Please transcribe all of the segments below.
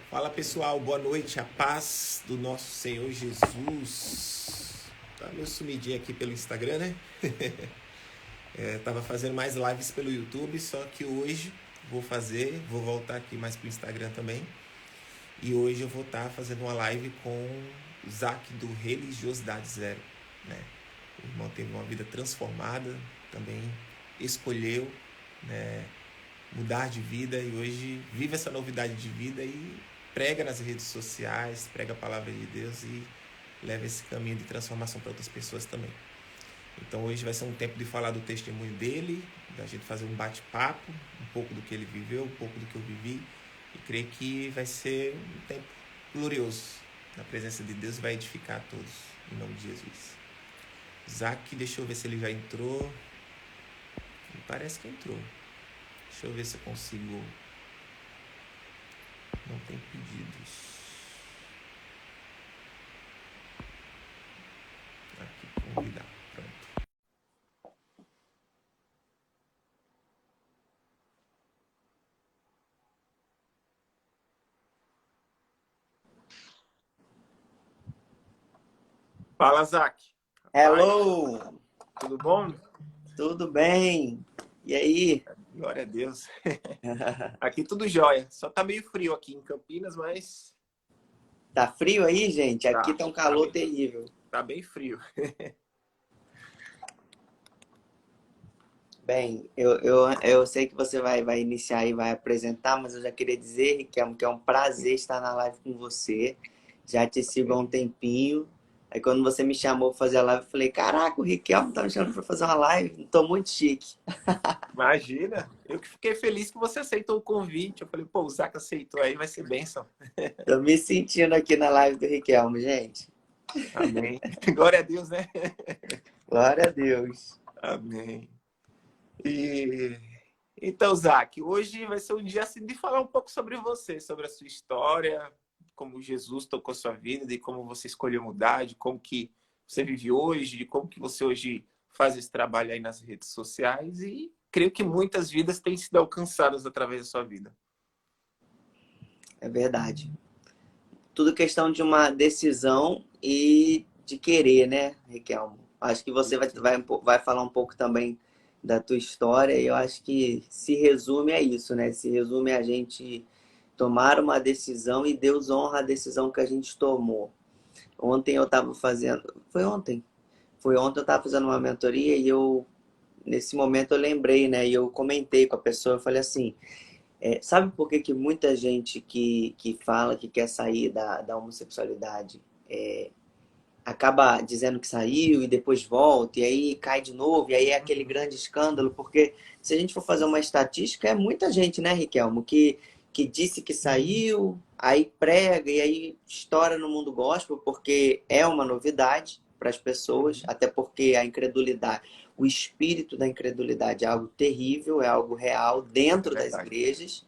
Fala pessoal, boa noite, a paz do nosso Senhor Jesus. Tá meio sumidinho aqui pelo Instagram, né? Tava fazendo mais lives pelo YouTube, só que hoje vou voltar aqui mais pro Instagram também. E hoje eu vou estar fazendo uma live com o Zac do Religiosidade Zero, né? O irmão teve uma vida transformada, também escolheu, né, mudar de vida e hoje vive essa novidade de vida e prega nas redes sociais, prega a palavra de Deus e leva esse caminho de transformação para outras pessoas também. Então hoje vai ser um tempo de falar do testemunho dele, da gente fazer um bate-papo, um pouco do que ele viveu, um pouco do que eu vivi, e creio que vai ser um tempo glorioso. Na presença de Deus vai edificar a todos, em nome de Jesus. Zac, deixa eu ver se ele já entrou. Parece que entrou. Deixa eu ver se eu consigo. Não tem pedidos. Aqui, convidar. Pronto. Fala, Zac. Rapaz, Hello! tudo bom? Tudo bem? E aí? Glória a Deus. Aqui tudo jóia. Só tá meio frio aqui em Campinas, mas Tá frio aí, gente? Aqui tá, tá um tá calor bem, terrível. tá bem frio. Bem, eu sei que você vai iniciar e vai apresentar, mas eu já queria dizer, Riquelme, que é um prazer estar na live com você. Já te sigo há um tempinho. Aí quando você me chamou para fazer a live, eu falei, caraca, o Riquelme tá me chamando para fazer uma live. Tô muito chique. Imagina, eu que fiquei feliz que você aceitou o convite. Eu falei, pô, o Zac aceitou aí, vai ser bênção. Tô me sentindo aqui na live do Riquelme, gente. Amém. Glória a Deus, né? Glória a Deus. Amém. E então, Zac, hoje vai ser um dia assim de falar um pouco sobre você, sobre a sua história, como Jesus tocou sua vida, de como você escolheu mudar, de como que você vive hoje, de como que você hoje faz esse trabalho aí nas redes sociais e creio que muitas vidas têm sido alcançadas através da sua vida. É verdade. Tudo questão de uma decisão e de querer, né, Riquelmo? Acho que você vai falar um pouco também da tua história e eu acho que se resume a isso, né? Se resume a gente tomar uma decisão e Deus honra a decisão que a gente tomou. Ontem eu estava fazendo... Foi ontem? Foi ontem eu estava fazendo uma mentoria e nesse momento eu lembrei, né? E eu comentei com a pessoa, eu falei assim... sabe por que que muita gente que fala que quer sair da homossexualidade acaba dizendo que saiu e depois volta, e aí cai de novo, e aí é aquele grande escândalo? Porque se a gente for fazer uma estatística, é muita gente, né, Riquelmo, que disse que saiu, aí prega, e aí estoura no mundo gospel, porque é uma novidade para as pessoas, até porque a incredulidade, o espírito da incredulidade é algo terrível, é algo real É dentro das verdade. igrejas.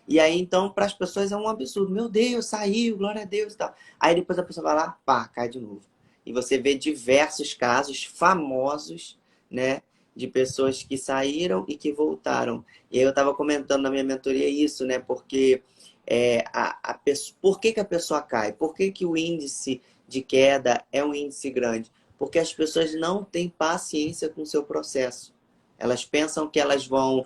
E aí, então, para as pessoas é um absurdo. Meu Deus, saiu, glória a Deus e tal. Aí depois a pessoa vai lá, pá, cai de novo. E você vê diversos casos famosos, né? De pessoas que saíram e que voltaram. E aí eu estava comentando na minha mentoria isso, né? Porque por que que a pessoa cai? Por que que o índice de queda é um índice grande? Porque as pessoas não têm paciência com o seu processo. Elas pensam que elas vão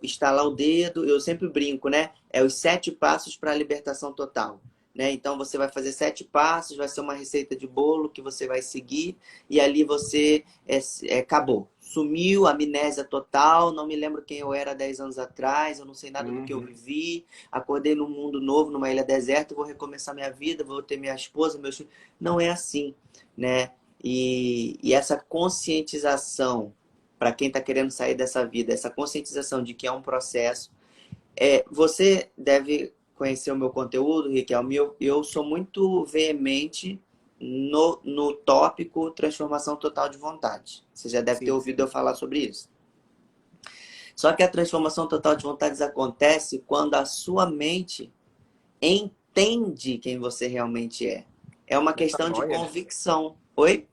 estalar o dedo, eu sempre brinco, né? É os 7 passos para a libertação total. Né? Então você vai fazer 7 passos, vai ser uma receita de bolo que você vai seguir e ali você acabou. Sumiu, amnésia total, não me lembro quem eu era 10 anos atrás, eu não sei nada do que eu Uhum. vivi, acordei num mundo novo, numa ilha deserta, vou recomeçar minha vida, vou ter minha esposa, meus filhos. Não é assim, né? E essa conscientização para quem está querendo sair dessa vida, essa conscientização de que é um processo. Você deve conhecer o meu conteúdo, Riquelme. Eu sou muito veemente no tópico transformação total de vontade. Você já deve ter Sim, ouvido eu falar sobre isso. Só que a transformação total de vontades acontece quando a sua mente entende quem você realmente é. É uma questão de metanoia, né? convicção. Oi?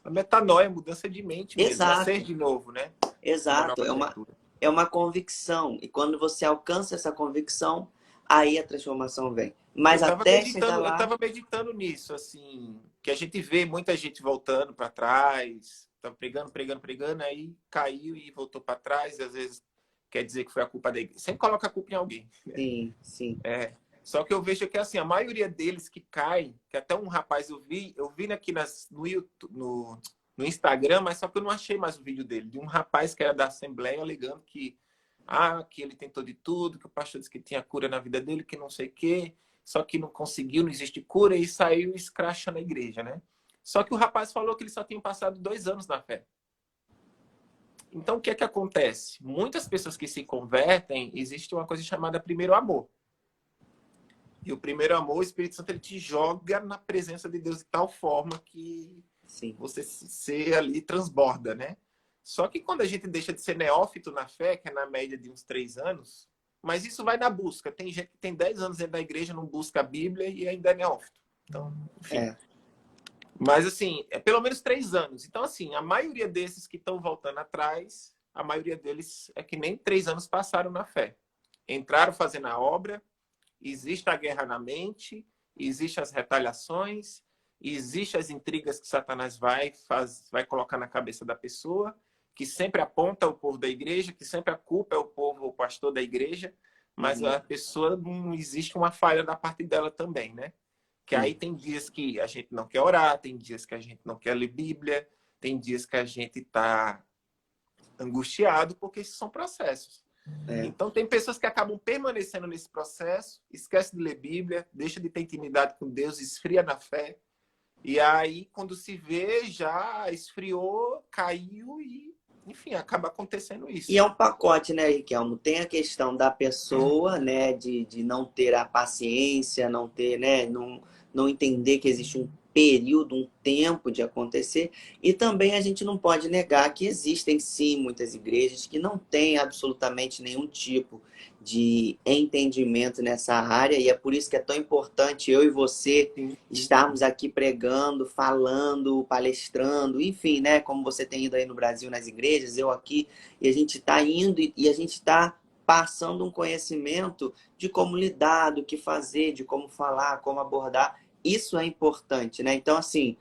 A metanoia, mudança de mente mesmo, nascer Exato. de novo, né? Uma Exato, nova criatura. é uma convicção. E quando você alcança essa convicção, aí a transformação vem. Mas até chegar Eu lá... tava meditando nisso, assim, que a gente vê muita gente voltando para trás, tá pregando, aí caiu e voltou para trás, e às vezes quer dizer que foi a culpa da igreja. Sempre coloca a culpa em alguém. Sim, sim. É. Só que eu vejo que assim, a maioria deles que caem, que até um rapaz eu vi aqui no YouTube, no Instagram, mas só que eu não achei mais o vídeo dele, de um rapaz que era da Assembleia alegando que ele tentou de tudo, que o pastor disse que tinha cura na vida dele, que não sei o quê, só que não conseguiu, não existe cura, e saiu escrachando a igreja, né? Só que o rapaz falou que ele só tinha passado 2 anos na fé. Então, o que é que acontece? Muitas pessoas que se convertem, existe uma coisa chamada primeiro amor. E o primeiro amor, o Espírito Santo, ele te joga na presença de Deus de tal forma que Sim. você se ali transborda, né? Só que quando a gente deixa de ser neófito na fé, que é na média de uns 3 anos, mas isso vai na busca. Tem gente que tem 10 anos dentro da igreja, não busca a Bíblia e ainda é neófito. Então, enfim. É. Mas, assim, é pelo menos 3 anos. Então, assim, a maioria desses que estão voltando atrás, a maioria deles é que nem 3 anos passaram na fé. Entraram fazendo a obra, existe a guerra na mente, existem as retaliações, existem as intrigas que Satanás vai colocar na cabeça da pessoa, que sempre aponta o povo da igreja, que sempre a culpa é o povo, o pastor da igreja, mas a pessoa não existe uma falha da parte dela também, né? Que aí tem dias que a gente não quer orar, tem dias que a gente não quer ler Bíblia, tem dias que a gente está angustiado, porque esses são processos. É. Então, tem pessoas que acabam permanecendo nesse processo, esquece de ler Bíblia, deixa de ter intimidade com Deus, esfria na fé. E aí, quando se vê, já esfriou, caiu e, enfim, acaba acontecendo isso. E é um pacote, né, Riquelmo? Tem a questão da pessoa, né, de não ter a paciência, não ter, né, não entender que existe um período, um tempo de acontecer. E também a gente não pode negar que existem, sim, muitas igrejas que não têm absolutamente nenhum tipo de entendimento nessa área. E é por isso que é tão importante eu e você Sim. estarmos aqui pregando, falando, palestrando, enfim, né, como você tem ido aí no Brasil nas igrejas, eu aqui. E a gente está indo e a gente está passando um conhecimento de como lidar, do que fazer, de como falar, como abordar. Isso é importante, né? Então, assim,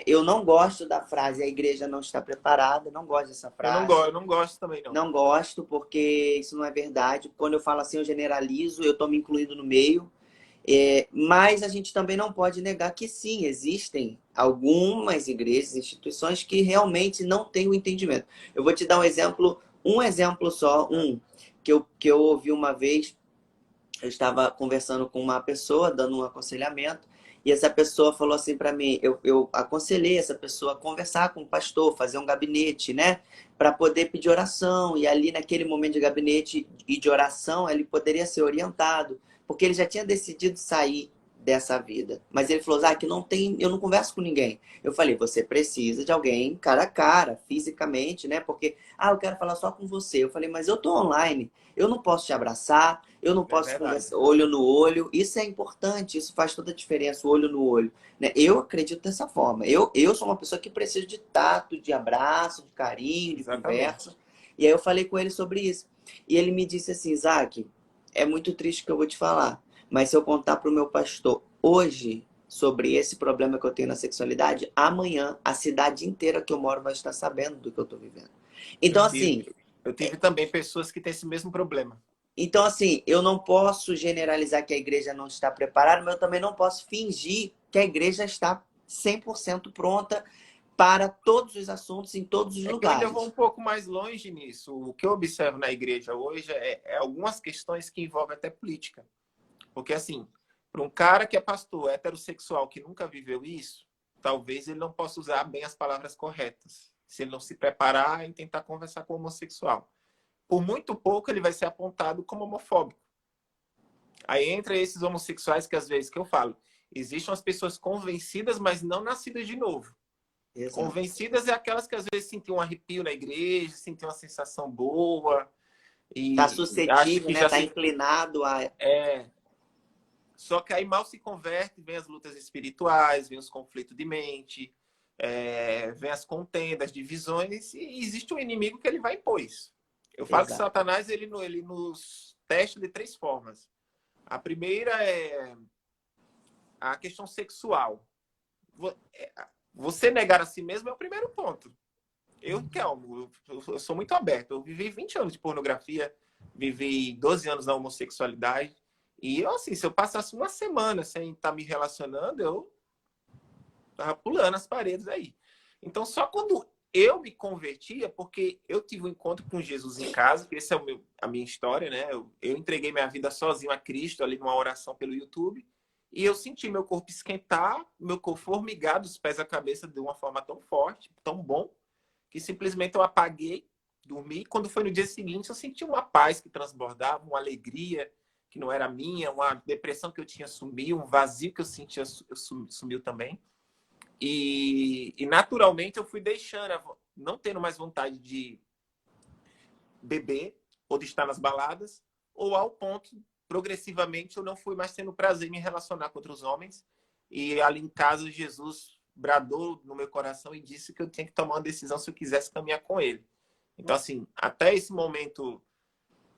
eu não gosto da frase a igreja não está preparada, não gosto dessa frase. Eu não gosto também, não. Não gosto, porque isso não é verdade. Quando eu falo assim, eu generalizo, eu estou me incluindo no meio. Mas a gente também não pode negar que sim, existem algumas igrejas, instituições que realmente não têm o entendimento. Eu vou te dar um exemplo só, que eu ouvi uma vez. Eu estava conversando com uma pessoa, dando um aconselhamento, e essa pessoa falou assim para mim, eu aconselhei essa pessoa a conversar com o pastor, fazer um gabinete, né? Para poder pedir oração, e ali naquele momento de gabinete e de oração, ele poderia ser orientado, porque ele já tinha decidido sair dessa vida. Mas ele falou, que não tem, eu não converso com ninguém. Eu falei, você precisa de alguém cara a cara, fisicamente, né? Porque, eu quero falar só com você. Eu falei, mas eu tô online, eu não posso te abraçar, eu não É posso verdade. conversar olho no olho. Isso é importante, isso faz toda a diferença, o olho no olho, né? Eu acredito dessa forma. Eu sou uma pessoa que precisa de tato, de abraço, de carinho, de Exatamente. conversa. E aí eu falei com ele sobre isso. E ele me disse assim, Isaac, é muito triste o que eu vou te falar, mas se eu contar para o meu pastor hoje sobre esse problema que eu tenho na sexualidade, amanhã a cidade inteira que eu moro vai estar sabendo do que eu estou vivendo. Então, assim, Eu tive também pessoas que têm esse mesmo problema. eu não posso generalizar que a igreja não está preparada, mas eu também não posso fingir que a igreja está 100% pronta para todos os assuntos em todos os É que eu ainda vou um lugares. pouco mais longe nisso. O que eu observo na igreja hoje é algumas questões que envolvem até política. Porque, assim, para um cara que é pastor heterossexual que nunca viveu isso, talvez ele não possa usar bem as palavras corretas. Se ele não se preparar em tentar conversar com o homossexual. Por muito pouco ele vai ser apontado como homofóbico. Aí entra esses homossexuais que às vezes que eu falo, existem as pessoas convencidas, mas não nascidas de novo. Exato. Convencidas é aquelas que às vezes sentiam um arrepio na igreja, sentiam uma sensação boa Está e acho suscetível, que né? já Está se inclinado a... só que aí mal se converte, vem as lutas espirituais, vem os conflitos de mente, vem as contendas, divisões, e existe um inimigo que ele vai impor isso. Eu falo que Exato. Satanás ele nos testa de 3 formas. A primeira é a questão sexual. Você negar a si mesmo é o primeiro ponto. Kelmo, eu sou muito aberto. Eu vivi 20 anos de pornografia, vivi 12 anos na homossexualidade. E eu, assim, se eu passasse uma semana sem estar me relacionando, eu tava pulando as paredes aí. Então, só quando eu me convertia, porque eu tive um encontro com Jesus em casa, que essa é a minha história, né? Eu entreguei minha vida sozinho a Cristo, ali numa oração pelo YouTube, e eu senti meu corpo esquentar, meu corpo formigar dos pés à cabeça de uma forma tão forte, tão bom, que simplesmente eu apaguei, dormi, e quando foi no dia seguinte, eu senti uma paz que transbordava, uma alegria que não era minha, uma depressão que eu tinha sumiu, um vazio que eu sentia sumiu também. E naturalmente eu fui deixando, não tendo mais vontade de beber ou de estar nas baladas, ou ao ponto, progressivamente, eu não fui mais tendo prazer em me relacionar com outros homens. E ali em casa, Jesus bradou no meu coração e disse que eu tinha que tomar uma decisão se eu quisesse caminhar com ele. Então, assim, até esse momento,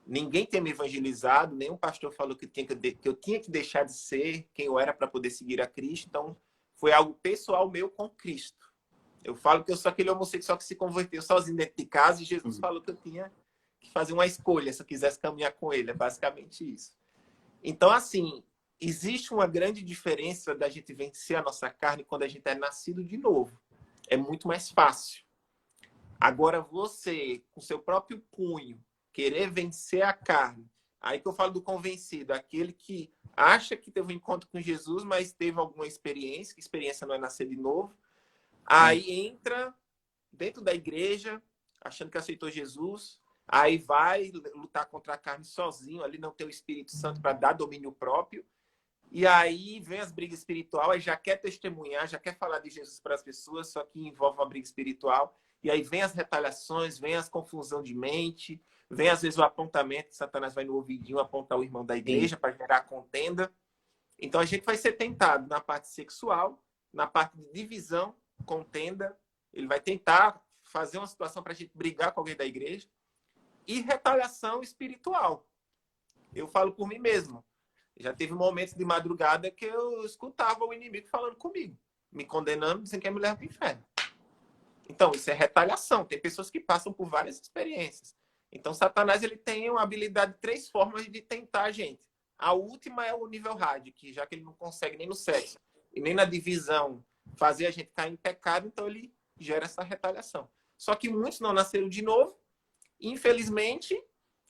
ninguém tinha me evangelizado, nenhum pastor falou que eu tinha que deixar de ser quem eu era para poder seguir a Cristo. Então, foi algo pessoal meu com Cristo. Eu falo que eu sou aquele homossexual que se converteu sozinho dentro de casa e Jesus falou que eu tinha que fazer uma escolha se eu quisesse caminhar com ele. É basicamente isso. Então, assim, existe uma grande diferença da gente vencer a nossa carne quando a gente é nascido de novo. É muito mais fácil. Agora, você, com seu próprio punho, querer vencer a carne, aí que eu falo do convencido, aquele que acha que teve um encontro com Jesus, mas teve alguma experiência, que experiência não é nascer de novo, aí entra dentro da igreja, achando que aceitou Jesus, aí vai lutar contra a carne sozinho, ali não tem o Espírito Santo para dar domínio próprio, e aí vem as brigas espirituais, aí já quer testemunhar, já quer falar de Jesus para as pessoas, só que envolve uma briga espiritual. E aí vem as retaliações, vem as confusão de mente, vem às vezes o apontamento, Satanás vai no ouvidinho apontar o irmão da igreja para gerar contenda. Então a gente vai ser tentado na parte sexual, na parte de divisão, contenda. Ele vai tentar fazer uma situação para a gente brigar com alguém da igreja. E retaliação espiritual. Eu falo por mim mesmo. Já teve momentos de madrugada que eu escutava o inimigo falando comigo, me condenando, dizendo que ia me levar para o inferno. Então, isso é retaliação. Tem pessoas que passam por várias experiências. Então, Satanás ele tem uma habilidade de 3 formas de tentar a gente. A última é o nível hard, que já que ele não consegue nem no sexo e nem na divisão fazer a gente cair em pecado, então ele gera essa retaliação. Só que muitos não nasceram de novo, e, infelizmente,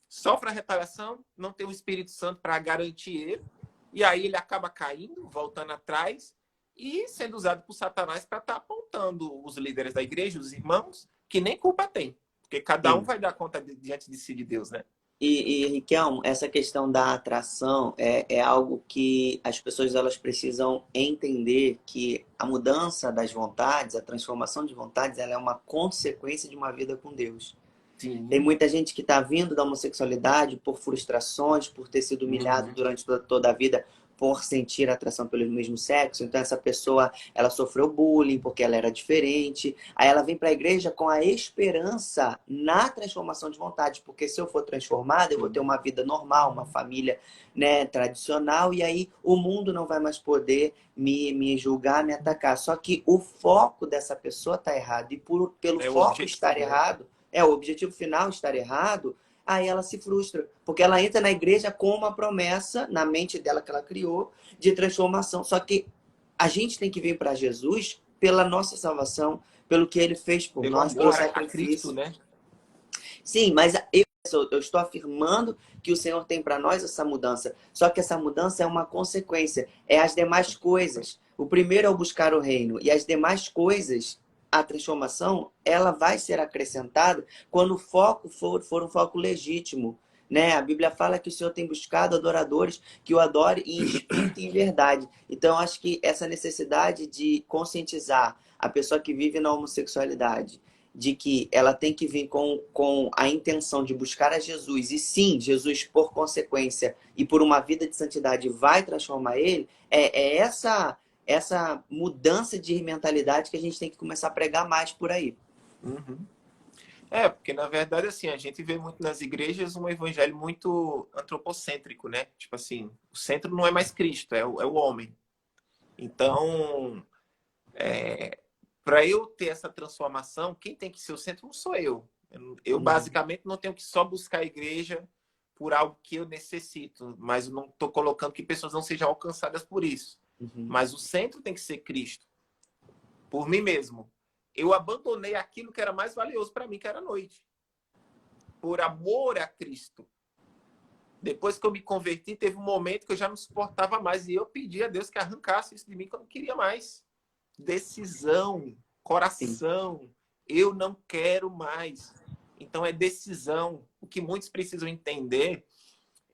sofre a retaliação, não tem o Espírito Santo para garantir ele, e aí ele acaba caindo, voltando atrás, e sendo usado por Satanás para estar apontando os líderes da igreja, os irmãos, que nem culpa tem. Porque cada um vai dar conta diante de si de Deus, né? Riquelme, essa questão da atração é algo que as pessoas elas precisam entender que a mudança das vontades, a transformação de vontades, ela é uma consequência de uma vida com Deus. Sim. Tem muita gente que está vindo da homossexualidade por frustrações, por ter sido humilhado durante toda a vida, por sentir atração pelo mesmo sexo. Então essa pessoa, ela sofreu bullying porque ela era diferente. Aí ela vem para a igreja com a esperança na transformação de vontade, porque se eu for transformada, eu vou ter uma vida normal, uma família, né, tradicional, e aí o mundo não vai mais poder me julgar, me atacar. Só que o foco dessa pessoa está errado, e pelo foco estar errado, o objetivo final estar errado, aí ela se frustra, porque ela entra na igreja com uma promessa na mente dela que ela criou de transformação. Só que a gente tem que vir para Jesus pela nossa salvação, pelo que ele fez por nós, pelo sacrifício, né? Sim, mas eu estou afirmando que o Senhor tem para nós essa mudança. Só que essa mudança é uma consequência, é as demais coisas. O primeiro é o buscar o reino, e as demais coisas, a transformação, ela vai ser acrescentada quando o foco for um foco legítimo, né? A Bíblia fala que o Senhor tem buscado adoradores que o adorem em espírito e em verdade. Então, acho que essa necessidade de conscientizar a pessoa que vive na homossexualidade de que ela tem que vir com a intenção de buscar a Jesus, e sim, Jesus, por consequência e por uma vida de santidade, vai transformar ele, essa mudança de mentalidade que a gente tem que começar a pregar mais por aí. Porque na verdade, assim, a gente vê muito nas igrejas um evangelho muito antropocêntrico, né? Tipo assim, o centro não é mais Cristo, é o homem. Então, para eu ter essa transformação, quem tem que ser o centro não sou eu. Eu Uhum, basicamente não tenho que só buscar a igreja por algo que eu necessito, mas eu não estou colocando que pessoas não sejam alcançadas por isso. uhum, Mas o centro tem que ser Cristo, por mim mesmo. Eu abandonei aquilo que era mais valioso para mim, que era a noite, por amor a Cristo. Depois que eu me converti, teve um momento que eu já não suportava mais e eu pedi a Deus que arrancasse isso de mim, que eu não queria mais. Decisão, sim, coração, eu não quero mais. Então é decisão. O que muitos precisam entender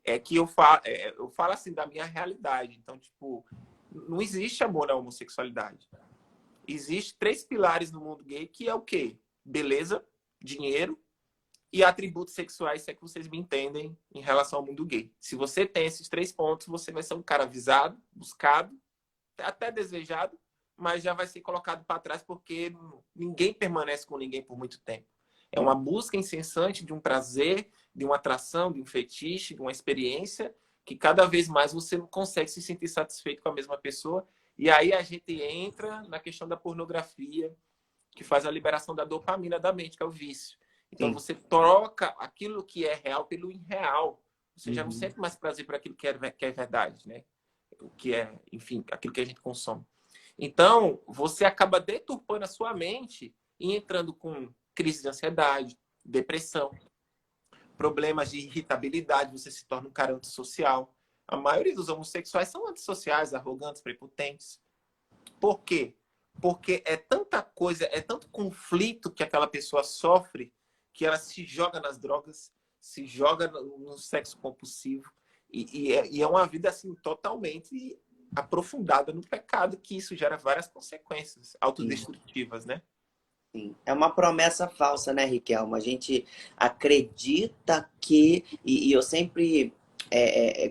é que eu falo assim da minha realidade. Então, tipo, não existe amor na homossexualidade. Existem 3 pilares no mundo gay, que é o quê? Beleza, dinheiro e atributos sexuais, se é que vocês me entendem em relação ao mundo gay. Se você tem esses 3 pontos, você vai ser um cara visado, buscado, até desejado, mas já vai ser colocado para trás porque ninguém permanece com ninguém por muito tempo. É uma busca incessante de um prazer, de uma atração, de um fetiche, de uma experiência que cada vez mais você não consegue se sentir satisfeito com a mesma pessoa. E aí a gente entra na questão da pornografia, que faz a liberação da dopamina da mente, que é o vício. Então sim. você troca aquilo que é real pelo irreal. Você já não Uhum, sente mais prazer por aquilo que é verdade, né? O que é, enfim, aquilo que a gente consome. Então, você acaba deturpando a sua mente e entrando com crise de ansiedade, depressão, problemas de irritabilidade, você se torna um cara antissocial. A maioria dos homossexuais são antissociais, arrogantes, prepotentes. Por quê? Porque é tanta coisa, é tanto conflito que aquela pessoa sofre que ela se joga nas drogas, se joga no sexo compulsivo e é uma vida assim totalmente aprofundada no pecado, que isso gera várias consequências sim. autodestrutivas, né? Sim. É uma promessa falsa, né, Riquelme? A gente acredita que, e eu sempre,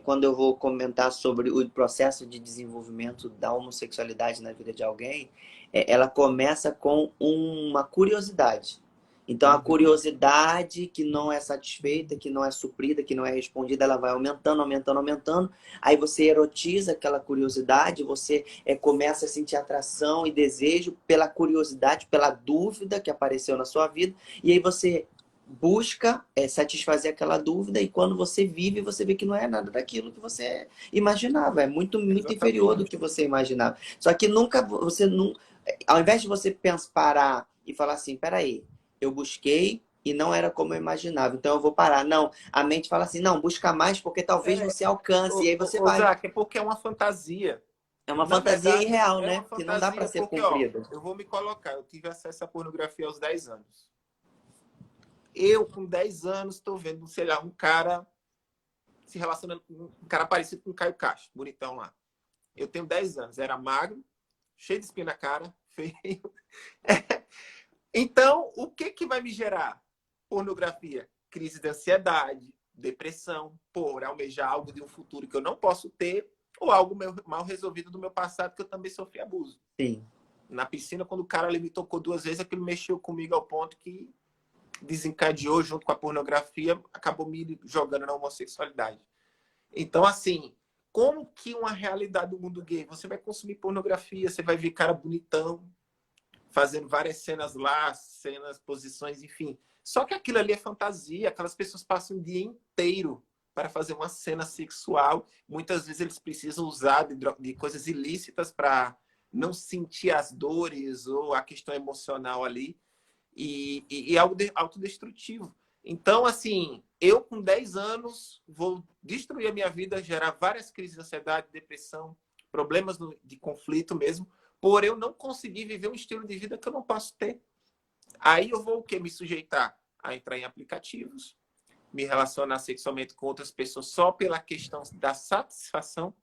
quando eu vou comentar sobre o processo de desenvolvimento da homossexualidade na vida de alguém, ela começa com uma curiosidade. Então, a Uhum. curiosidade que não é satisfeita, que não é suprida, que não é respondida, ela vai aumentando, aumentando, aumentando. Aí você erotiza aquela curiosidade, você começa a sentir atração e desejo pela curiosidade, pela dúvida que apareceu na sua vida, e aí você busca satisfazer aquela dúvida, e quando você vive, você vê que não é nada daquilo que você imaginava, é muito, muito inferior do Exatamente. que você imaginava. Só que nunca, você não, ao invés de você pensar, parar e falar assim, peraí, eu busquei e não era como eu imaginava, então eu vou parar. Não, a mente fala assim, não, busca mais porque talvez É, você alcance, e aí você vai. Zac, é porque é uma fantasia. É uma Na fantasia verdade, irreal, é uma né? Que não dá para fantasia ser porque, ó, cumprida. eu vou me colocar. Eu tive acesso à pornografia aos 10 anos. Eu, com 10 anos, estou vendo, sei lá, um cara se relacionando com um cara parecido com o Caio Castro, bonitão lá. Eu tenho 10 anos, era magro, cheio de espinha na cara, feio. Então, o que que vai me gerar? Pornografia, crise de ansiedade, depressão, por almejar algo de um futuro que eu não posso ter, ou algo mal resolvido do meu passado que eu também sofri abuso. Sim, Na piscina, quando o cara ali me tocou 2 vezes, aquilo mexeu comigo ao ponto que desencadeou junto com a pornografia, acabou me jogando na homossexualidade. Então, assim, como que uma realidade do mundo gay? Você vai consumir pornografia, você vai ver cara bonitão, fazendo várias cenas lá, cenas, posições, enfim. Só que aquilo ali é fantasia, aquelas pessoas passam o dia inteiro para fazer uma cena sexual. Muitas vezes eles precisam usar de coisas ilícitas para não sentir as dores ou a questão emocional ali. E algo autodestrutivo. Então, assim, eu com 10 anos vou destruir a minha vida, gerar várias crises de ansiedade, depressão, problemas de conflito mesmo, por eu não conseguir viver um estilo de vida que eu não posso ter. Aí eu vou o quê? Me sujeitar a entrar em aplicativos, me relacionar sexualmente com outras pessoas só pela questão da satisfação,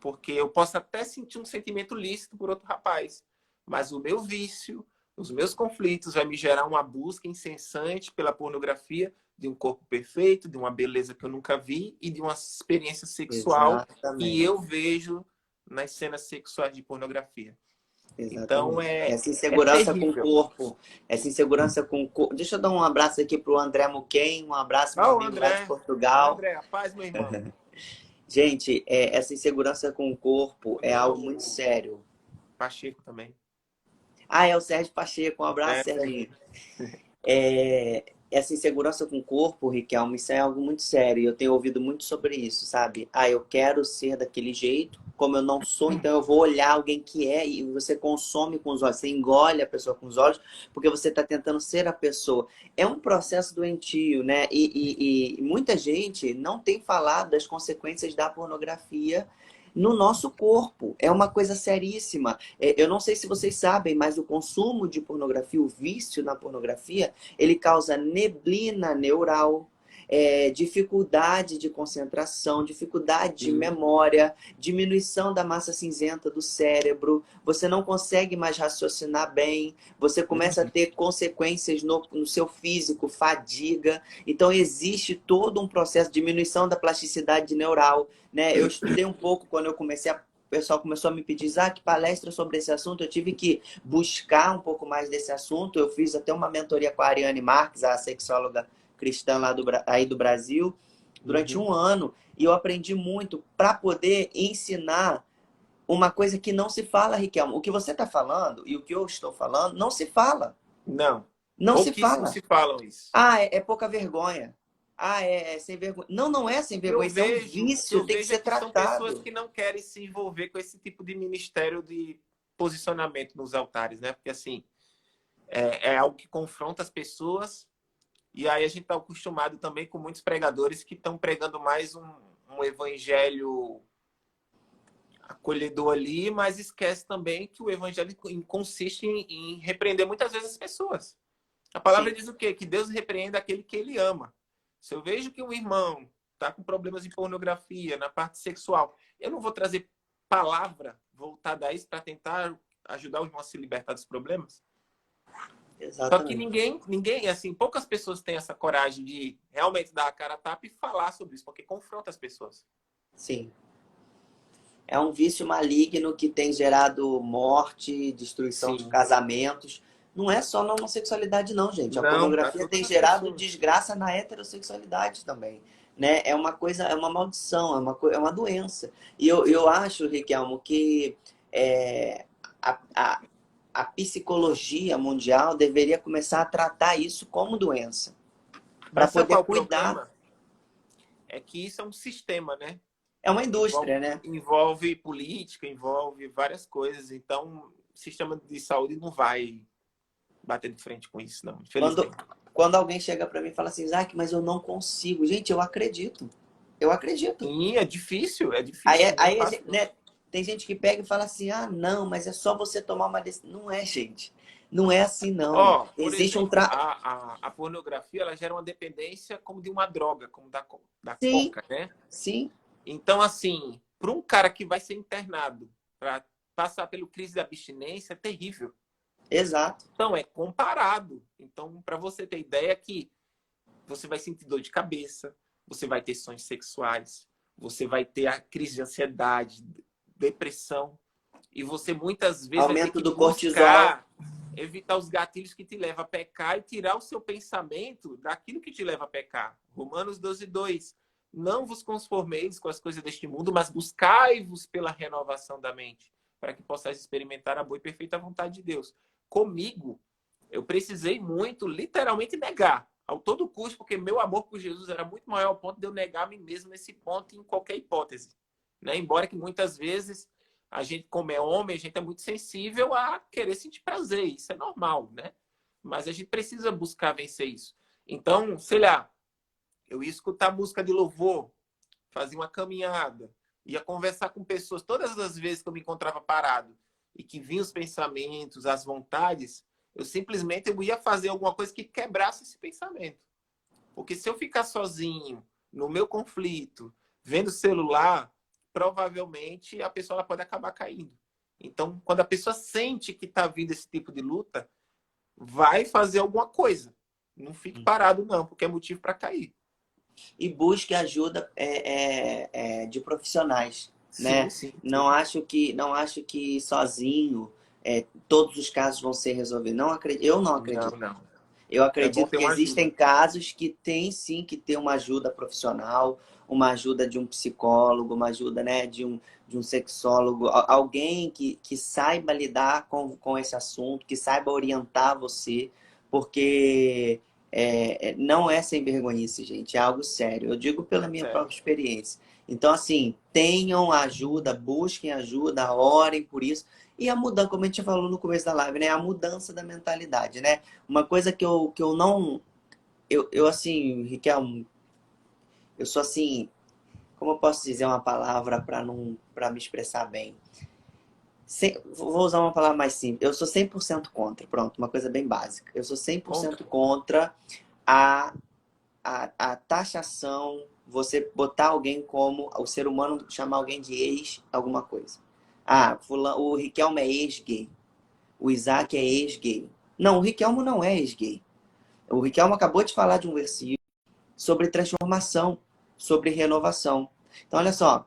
porque eu posso até sentir um sentimento lícito por outro rapaz, mas o meu vício, os meus conflitos vai me gerar uma busca incessante pela pornografia de um corpo perfeito, de uma beleza que eu nunca vi e de uma experiência sexual que exatamente. eu vejo nas cenas sexuais de pornografia. Então Exatamente. Essa é insegurança com o terrível. corpo. Essa insegurança com o corpo. Deixa eu dar um abraço aqui pro André Muquen, um abraço, meu Ó, o amigo lá de André. Ó, Portugal. André, a paz, meu irmão. Gente, essa insegurança com o corpo O é Daniel algo muito o sério. Pacheco também. Ah, é o Sérgio Pacheco. Um abraço, É, Serginho. Serginho. Essa insegurança com o corpo, Riquelme, isso é algo muito sério. E eu tenho ouvido muito sobre isso, sabe? Ah, eu quero ser daquele jeito, como eu não sou, então eu vou olhar alguém que é e você consome com os olhos, você engole a pessoa com os olhos, porque você está tentando ser a pessoa. É um processo doentio, né? E muita gente não tem falado das consequências da pornografia no nosso corpo. É uma coisa seríssima. Eu não sei se vocês sabem, mas o consumo de pornografia, o vício na pornografia, ele causa neblina neural, dificuldade de concentração, dificuldade de Sim. memória, diminuição da massa cinzenta do cérebro, você não consegue mais raciocinar bem, você começa a Uhum. ter consequências no seu físico, fadiga. Então, existe todo um processo de diminuição da plasticidade neural, né? Eu estudei um pouco quando eu comecei a o pessoal começou a me pedir, que palestra sobre esse assunto. Eu tive que buscar um pouco mais desse assunto. Eu fiz até uma mentoria com a Ariane Marques, a sexóloga cristã lá aí do Brasil, durante Uhum. um ano. E eu aprendi muito para poder ensinar uma coisa que não se fala, Riquelme. O que você está falando e o que eu estou falando não se fala. Não. Não se Pouquíssimos fala. se falam isso. Ah, é pouca vergonha. Ah, é sem vergonha. Não, não é sem vergonha. Isso é um O que eu vício, tem que vejo é ser que são pessoas tratado. que não querem se envolver com esse tipo de ministério de posicionamento nos altares, né? Porque assim, é algo que confronta as pessoas. E aí a gente está acostumado também com muitos pregadores que estão pregando mais um evangelho acolhedor ali, mas esquece também que o evangelho consiste em repreender muitas vezes as pessoas. A palavra Sim, diz o quê? Que Deus repreende aquele que ele ama. Se eu vejo que um irmão está com problemas de pornografia na parte sexual, eu não vou trazer palavra voltada a isso para tentar ajudar o irmão a se libertar dos problemas? Só que exatamente. ninguém, assim, poucas pessoas têm essa coragem de realmente dar a cara a tapa e falar sobre isso, porque confronta as pessoas. Sim. É um vício maligno que tem gerado morte, destruição de Sim. casamentos. Não é só na homossexualidade, não, gente. A Não, para pornografia tem todas as gerado pessoas. desgraça na heterossexualidade também. Né? É uma coisa, é uma maldição, é uma doença. E eu acho, Riquelmo, que é, a, a, a psicologia mundial deveria começar a tratar isso como doença, para Mas sabe poder qual é o cuidar. problema? É que isso é um sistema, né? É uma Envolve, indústria, né? envolve política, envolve várias coisas. Então, o sistema de saúde não vai bater de frente com isso, não, Quando, infelizmente. quando alguém chega para mim e fala assim, Isaac, mas eu não consigo. Gente, eu acredito. Eu acredito. Sim, é Aí, difícil, não é fácil, não. né, tem gente que pega e fala assim, ah, não, mas é só você tomar uma decisão. Não é, gente. Não é assim, não. Ó, por Existe um exemplo, tra... a pornografia ela gera uma dependência como de uma droga, como da Sim, coca, né? sim, Então, assim, para um cara que vai ser internado para passar pelo crise de abstinência, é terrível. exato. Então, é comparado. Então, para você ter ideia que você vai sentir dor de cabeça, você vai ter sonhos sexuais, você vai ter a crise de ansiedade, depressão, e você muitas vezes vai ter Aumento que do cortisol. buscar evitar os gatilhos que te levam a pecar e tirar o seu pensamento daquilo que te leva a pecar. Romanos 12:2. Não vos conformeis com as coisas deste mundo, mas buscai-vos pela renovação da mente, para que possais experimentar a boa e perfeita vontade de Deus. Comigo, eu precisei muito, literalmente, negar ao todo custo, porque meu amor por Jesus era muito maior ao ponto de eu negar a mim mesmo nesse ponto em qualquer hipótese. Né? Embora que muitas vezes a gente, como é homem, a gente é muito sensível a querer sentir prazer, isso é normal, né? Mas a gente precisa buscar vencer isso. Então, sei lá, eu ia escutar música de louvor, fazia uma caminhada, ia conversar com pessoas, todas as vezes que eu me encontrava parado e que vinham os pensamentos, as vontades, eu simplesmente eu ia fazer alguma coisa que quebrasse esse pensamento. Porque se eu ficar sozinho, no meu conflito, vendo o celular, provavelmente a pessoa ela pode acabar caindo. Então, quando a pessoa sente que está vindo esse tipo de luta, vai fazer alguma coisa. Não fique parado, não, porque é motivo para cair. E busque ajuda de profissionais, Sim, né? sim, Não sim. acho que sozinho todos os casos vão ser resolvidos. Não acredito, eu não Não, acredito. não. Eu É bom acredito ter que uma existem ajuda. casos que tem sim que ter uma ajuda profissional, uma ajuda de um psicólogo, uma ajuda, né, de um sexólogo, alguém que saiba lidar com esse assunto, que saiba orientar você, porque não é sem vergonhice, gente, é algo sério. Eu digo pela minha Sério. própria experiência. Então, assim, tenham ajuda, busquem ajuda, orem por isso. E a mudança, como a gente falou no começo da live, né? A mudança da mentalidade, né? Uma coisa que eu não. Eu assim, Riquelme, eu sou assim. Como eu posso dizer uma palavra para me expressar bem? Vou usar uma palavra mais simples. Eu sou 100% contra. Pronto, uma coisa bem básica. Eu sou cem por Contra. cento contra a, a taxação, você botar alguém como. O ser humano chamar alguém de ex alguma coisa. Ah, o Riquelme é ex-gay. O Isaac é ex-gay. Não, o Riquelmo não é ex-gay. O Riquelmo acabou de falar de um versículo sobre transformação, sobre renovação. Então, olha só.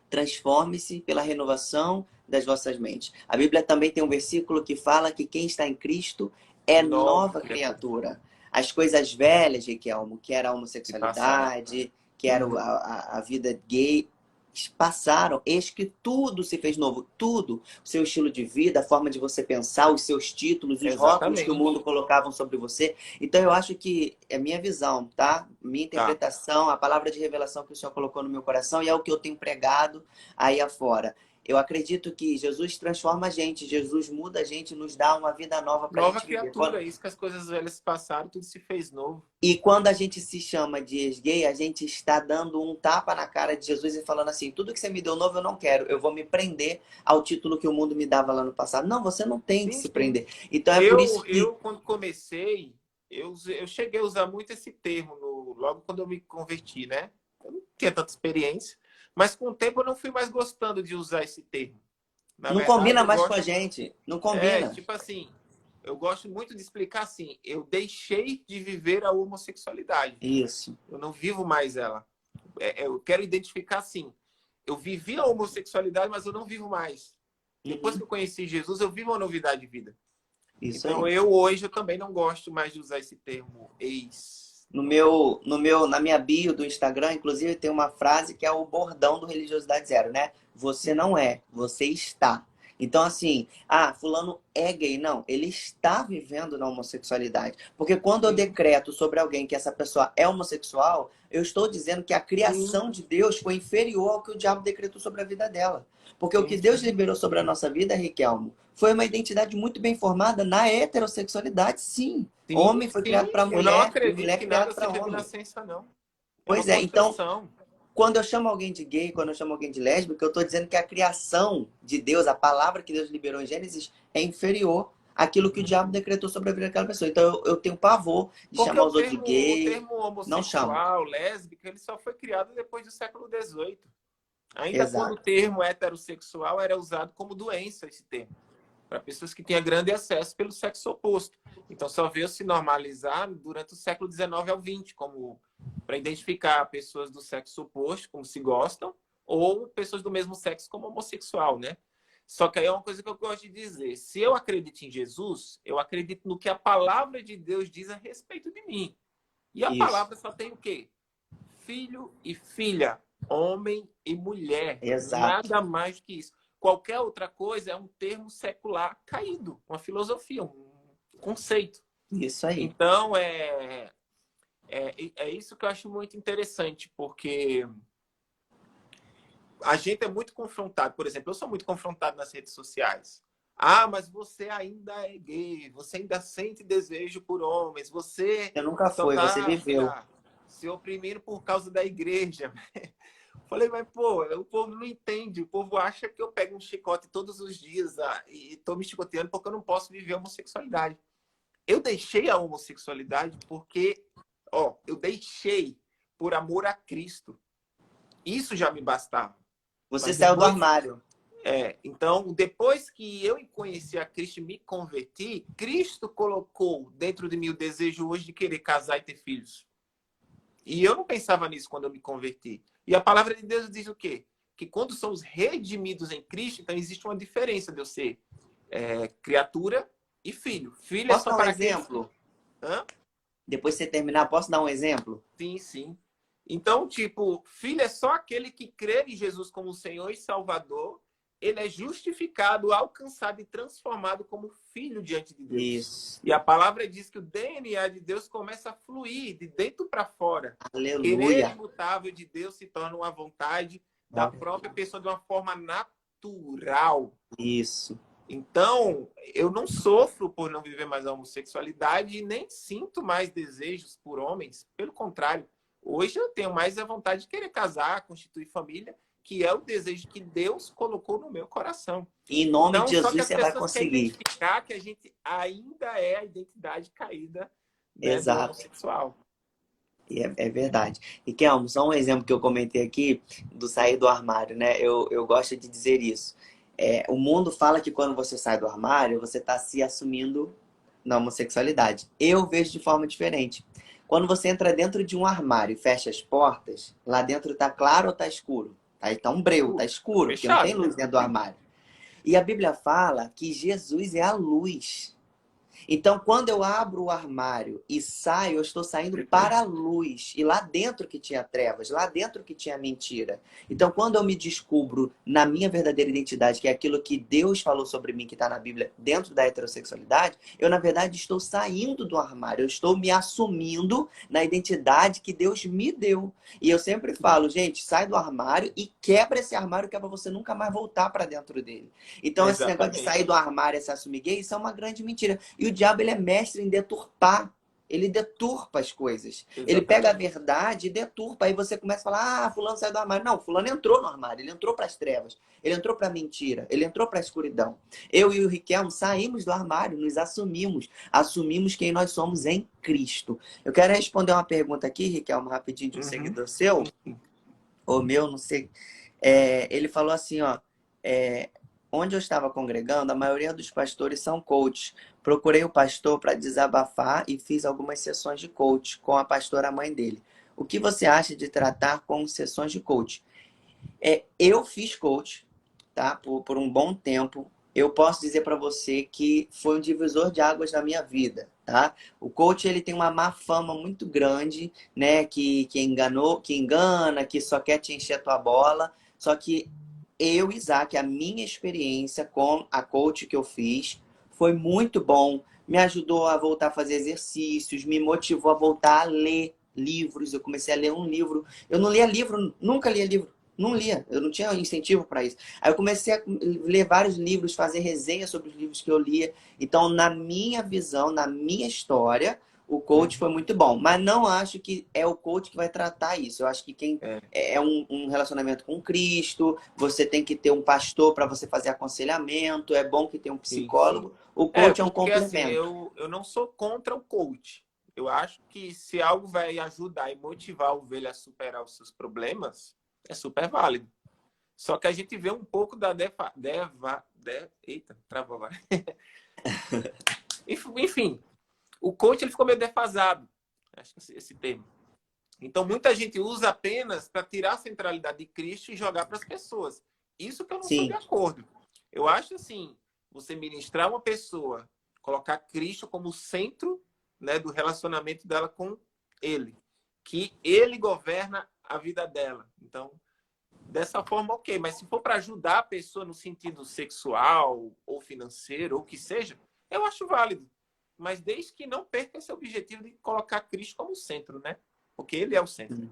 Transforme-se pela renovação das vossas mentes. A Bíblia também tem um versículo que fala que quem está em Cristo é Nova nova criatura. criatura. As coisas velhas, Riquelmo, que era a Se passaram. homossexualidade, que era a vida gay, passaram. Eis que tudo se fez novo. Tudo. O seu estilo de vida, a forma de você pensar, os seus títulos, os rótulos que o mundo Exatamente. colocavam sobre você. Então, eu acho que é minha visão, tá? Minha Tá. interpretação, a palavra de revelação que o Senhor colocou no meu coração e é o que eu tenho pregado aí afora. Eu acredito que Jesus transforma a gente, Jesus muda a gente, nos dá uma vida nova para a Nova gente viver. criatura. Isso que as coisas velhas passaram, tudo se fez novo. E quando a gente se chama de ex-gay, a gente está dando um tapa na cara de Jesus e falando assim: tudo que você me deu novo eu não quero, eu vou me prender ao título que o mundo me dava lá no passado. Não, você não tem que Sim, se sim. prender. Então é por isso que. Quando comecei, eu cheguei a usar muito esse termo logo quando eu me converti, né? Eu não tinha tanta experiência, mas com o tempo eu não fui mais gostando de usar esse termo. Na Não verdade, combina eu mais com a gosto, gente. Não combina. tipo assim, eu gosto muito de explicar assim, eu deixei de viver a homossexualidade. Isso. Eu não vivo mais ela. Eu quero identificar assim, eu vivi a homossexualidade, mas eu não vivo mais. Depois que Uhum. eu conheci Jesus, eu vivo uma novidade de vida. Isso Então, aí. hoje eu também não gosto mais de usar esse termo ex. Na minha bio do Instagram, inclusive, tem uma frase que é o bordão do Religiosidade Zero, né? Você não é, você está. Então, assim, fulano é gay. Não, ele está vivendo na homossexualidade. Porque quando eu Sim, decreto sobre alguém que essa pessoa é homossexual, eu estou dizendo que a sim, criação de Deus foi inferior ao que o diabo decretou sobre a vida dela. Porque o sim, que Deus sim. liberou sobre a nossa vida, Riquelmo, foi uma identidade muito bem formada na heterossexualidade, sim. Sim, Homem foi criado sim. para Eu não mulher e acredito mulher que criada nada para seja de homem. nascença, não. É uma Pois é, então, construção. quando eu chamo alguém de gay, quando eu chamo alguém de lésbica, eu estou dizendo que a criação de Deus, a palavra que Deus liberou em Gênesis, é inferior àquilo que o diabo decretou sobre a vida daquela pessoa. Então eu tenho pavor de Porque chamar os outros de o gay. termo Não chamo. homossexual, lésbica, ele só foi criado depois do século XVIII. Ainda quando o Exato. termo heterossexual era usado como doença, esse termo, para pessoas que tinham grande acesso pelo sexo oposto. Então, só veio se normalizar durante o século XIX ao XX, como para identificar pessoas do sexo oposto, como se gostam, ou pessoas do mesmo sexo como homossexual, né? Só que aí é uma coisa que eu gosto de dizer. Se eu acredito em Jesus, eu acredito no que a palavra de Deus diz a respeito de mim. E a Isso. palavra só tem o quê? Filho e filha, homem e mulher. Exato. Nada mais do que isso. Qualquer outra coisa é um termo secular caído, uma filosofia, um conceito. Isso aí. Então, é isso que eu acho muito interessante, porque a gente é muito confrontado. Por exemplo, eu sou muito confrontado nas redes sociais. Ah, mas você ainda é gay, você ainda sente desejo por homens, você Você nunca só foi, você está, sei viveu. lá, se oprimindo por causa da igreja. Falei, mas pô, o povo não entende, o povo acha que eu pego um chicote todos os dias e estou me chicoteando porque eu não posso viver a homossexualidade. Eu deixei a homossexualidade porque, eu deixei por amor a Cristo. Isso já me bastava. Você Mas saiu do depois, armário. então, depois que eu conheci a Cristo e me converti, Cristo colocou dentro de mim o desejo hoje de querer casar e ter filhos. E eu não pensava nisso quando eu me converti. E a palavra de Deus diz o quê? Que quando somos redimidos em Cristo, então existe uma diferença de eu ser criatura e filho. Filho é Posso só dar um para aqueles... exemplo? Hã? Depois de você terminar, posso dar um exemplo? Sim, sim. Então, tipo, filho é só aquele que crê em Jesus como Senhor e Salvador. Ele é justificado, alcançado e transformado como filho diante de Deus. Isso. E a palavra diz que o DNA de Deus começa a fluir de dentro para fora. Querer Aleluia. imutável de Deus se torna uma vontade da própria pessoa de uma forma natural. Isso. Então, eu não sofro por não viver mais a homossexualidade e nem sinto mais desejos por homens. Pelo contrário, hoje eu tenho mais a vontade de querer casar, constituir família, que é o desejo que Deus colocou no meu coração. Em nome de Então, só que Jesus as você vai pessoas querem conseguir. identificar que a gente ainda é a identidade caída, né, do Exato. homossexual. E é verdade. E Kelmo, só um exemplo que eu comentei aqui do sair do armário, né? Eu gosto de dizer isso. O mundo fala que quando você sai do armário, você está se assumindo na homossexualidade. Eu vejo de forma diferente. Quando você entra dentro de um armário e fecha as portas, lá dentro tá claro ou tá escuro? Tá um breu, tá escuro, porque não tem Fechado. luz dentro do armário. E a Bíblia fala que Jesus é a luz. Então, quando eu abro o armário e saio, eu estou saindo para a luz. E lá dentro que tinha trevas, lá dentro que tinha mentira. Então, quando eu me descubro na minha verdadeira identidade, que é aquilo que Deus falou sobre mim, que está na Bíblia, dentro da heterossexualidade, eu, na verdade, estou saindo do armário. Eu estou me assumindo na identidade que Deus me deu. E eu sempre falo, gente, sai do armário e quebra esse armário que é para você nunca mais voltar para dentro dele. Então, esse negócio de sair Exatamente. do armário e se assumir gay, isso é uma grande mentira. E o diabo, ele é mestre em deturpar. Ele deturpa as coisas. Ele pega a Exatamente. verdade e deturpa. Aí você começa a falar, fulano saiu do armário. Não, fulano entrou no armário. Ele entrou para as trevas. Ele entrou para a mentira. Ele entrou para a escuridão. Eu e o Riquelme saímos do armário, nos assumimos. Assumimos quem nós somos em Cristo. Eu quero responder uma pergunta aqui, Riquelme, rapidinho, de um Uhum. seguidor seu. Ou meu, não sei. Ele falou assim, ó. Onde eu estava congregando, a maioria dos pastores são coaches. Procurei o pastor para desabafar e fiz algumas sessões de coach com a pastora mãe dele. O que você acha de tratar com sessões de coach? Eu fiz coach, tá? Por um bom tempo. Eu posso dizer para você que foi um divisor de águas na minha vida, tá? O coach, ele tem uma má fama muito grande, né? Que engana, que só quer te encher a tua bola. Só que eu, Isaac, a minha experiência com a coach que eu fiz foi muito bom. Me ajudou a voltar a fazer exercícios, me motivou a voltar a ler livros. Eu comecei a ler um livro. Eu não lia livro, nunca lia livro. Não lia, eu não tinha incentivo para isso. Aí eu comecei a ler vários livros, fazer resenha sobre os livros que eu lia. Então, na minha visão, na minha história, o coach foi muito bom. Mas não acho que é o coach que vai tratar isso. Eu acho que quem É. é um relacionamento com Cristo, você tem que ter um pastor para você fazer aconselhamento, é bom que tenha um Sim. psicólogo. O coach é um Porque assim, complemento. eu não sou contra o coach. Eu acho que se algo vai ajudar e motivar a ovelha a superar os seus problemas, é super válido. Só que a gente vê um pouco da eita, travou, vai. Enfim, o coach ele ficou meio defasado. Acho que esse termo. Então, muita gente usa apenas para tirar a centralidade de Cristo e jogar para as pessoas. Isso que eu não sou de Sim, acordo. Eu acho assim, você ministrar uma pessoa, colocar Cristo como centro, né, do relacionamento dela com ele. Que ele governa a vida dela. Então, dessa forma, ok. Mas se for para ajudar a pessoa no sentido sexual ou financeiro, ou o que seja, eu acho válido. Mas desde que não perca esse objetivo de colocar Cristo como centro, né? Porque ele é o centro.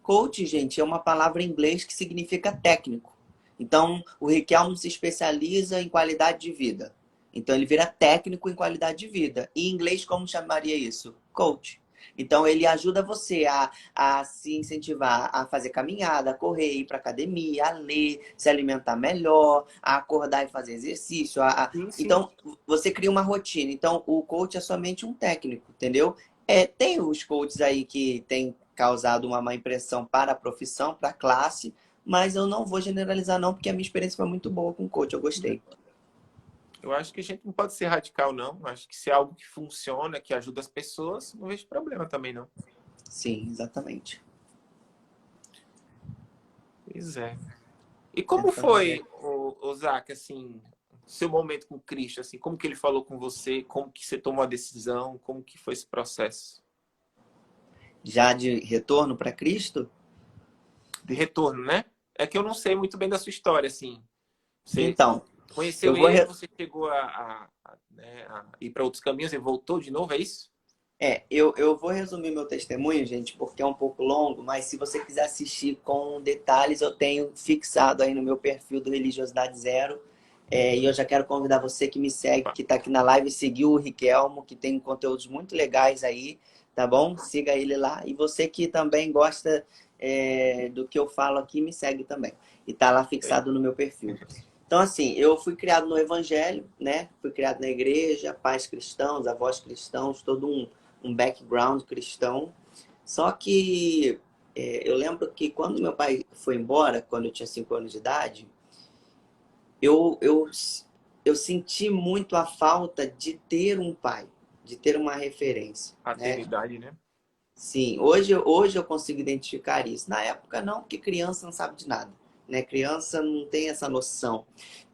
coach, gente, é uma palavra em inglês que significa técnico. Então, o Riquelme se especializa em qualidade de vida. Então, ele vira técnico em qualidade de vida. E em inglês, como chamaria isso? Coach. Então, ele ajuda você a se incentivar a fazer caminhada, a correr, ir para academia, a ler, se alimentar melhor, a acordar e fazer exercício. Sim, sim. Então, você cria uma rotina. Então, o coach é somente um técnico, entendeu? Tem os coaches aí que têm causado uma má impressão para a profissão, para a classe, mas eu não vou generalizar não, porque a minha experiência foi muito boa com o coach, eu gostei. Eu acho que a gente não pode ser radical, não. Eu acho que se é algo que funciona, que ajuda as pessoas, não vejo problema também, não. Sim, exatamente. Pois é. E como Tentando ver. foi, o Zac, assim, seu momento com Cristo, assim, como que ele falou com você, como que você tomou a decisão, como que foi esse processo Já de retorno para Cristo? de retorno, né? É que eu não sei muito bem da sua história, assim. Você Então, eu conheceu vou. ele, você chegou né, a ir para outros caminhos e voltou de novo, é isso? Eu vou resumir meu testemunho, gente, porque é um pouco longo, mas se você quiser assistir com detalhes, eu tenho fixado aí no meu perfil do Religiosidade Zero. E eu já quero convidar você que me segue, que está aqui na live, seguir o Riquelmo, que tem conteúdos muito legais aí, tá bom? Siga ele lá. E você que também gosta do que eu falo aqui, me segue também. E tá lá fixado no meu perfil. Então, assim, eu fui criado no Evangelho, né? Fui criado na igreja, pais cristãos, avós cristãos, todo um background cristão. Só que eu lembro que quando meu pai foi embora, quando eu tinha 5 anos de idade, eu, eu, eu senti muito a falta de ter um pai, de ter uma referência, né? Paternidade, né? Sim, hoje eu consigo identificar isso. Na época não, porque criança não sabe de nada, né? Criança não tem essa noção.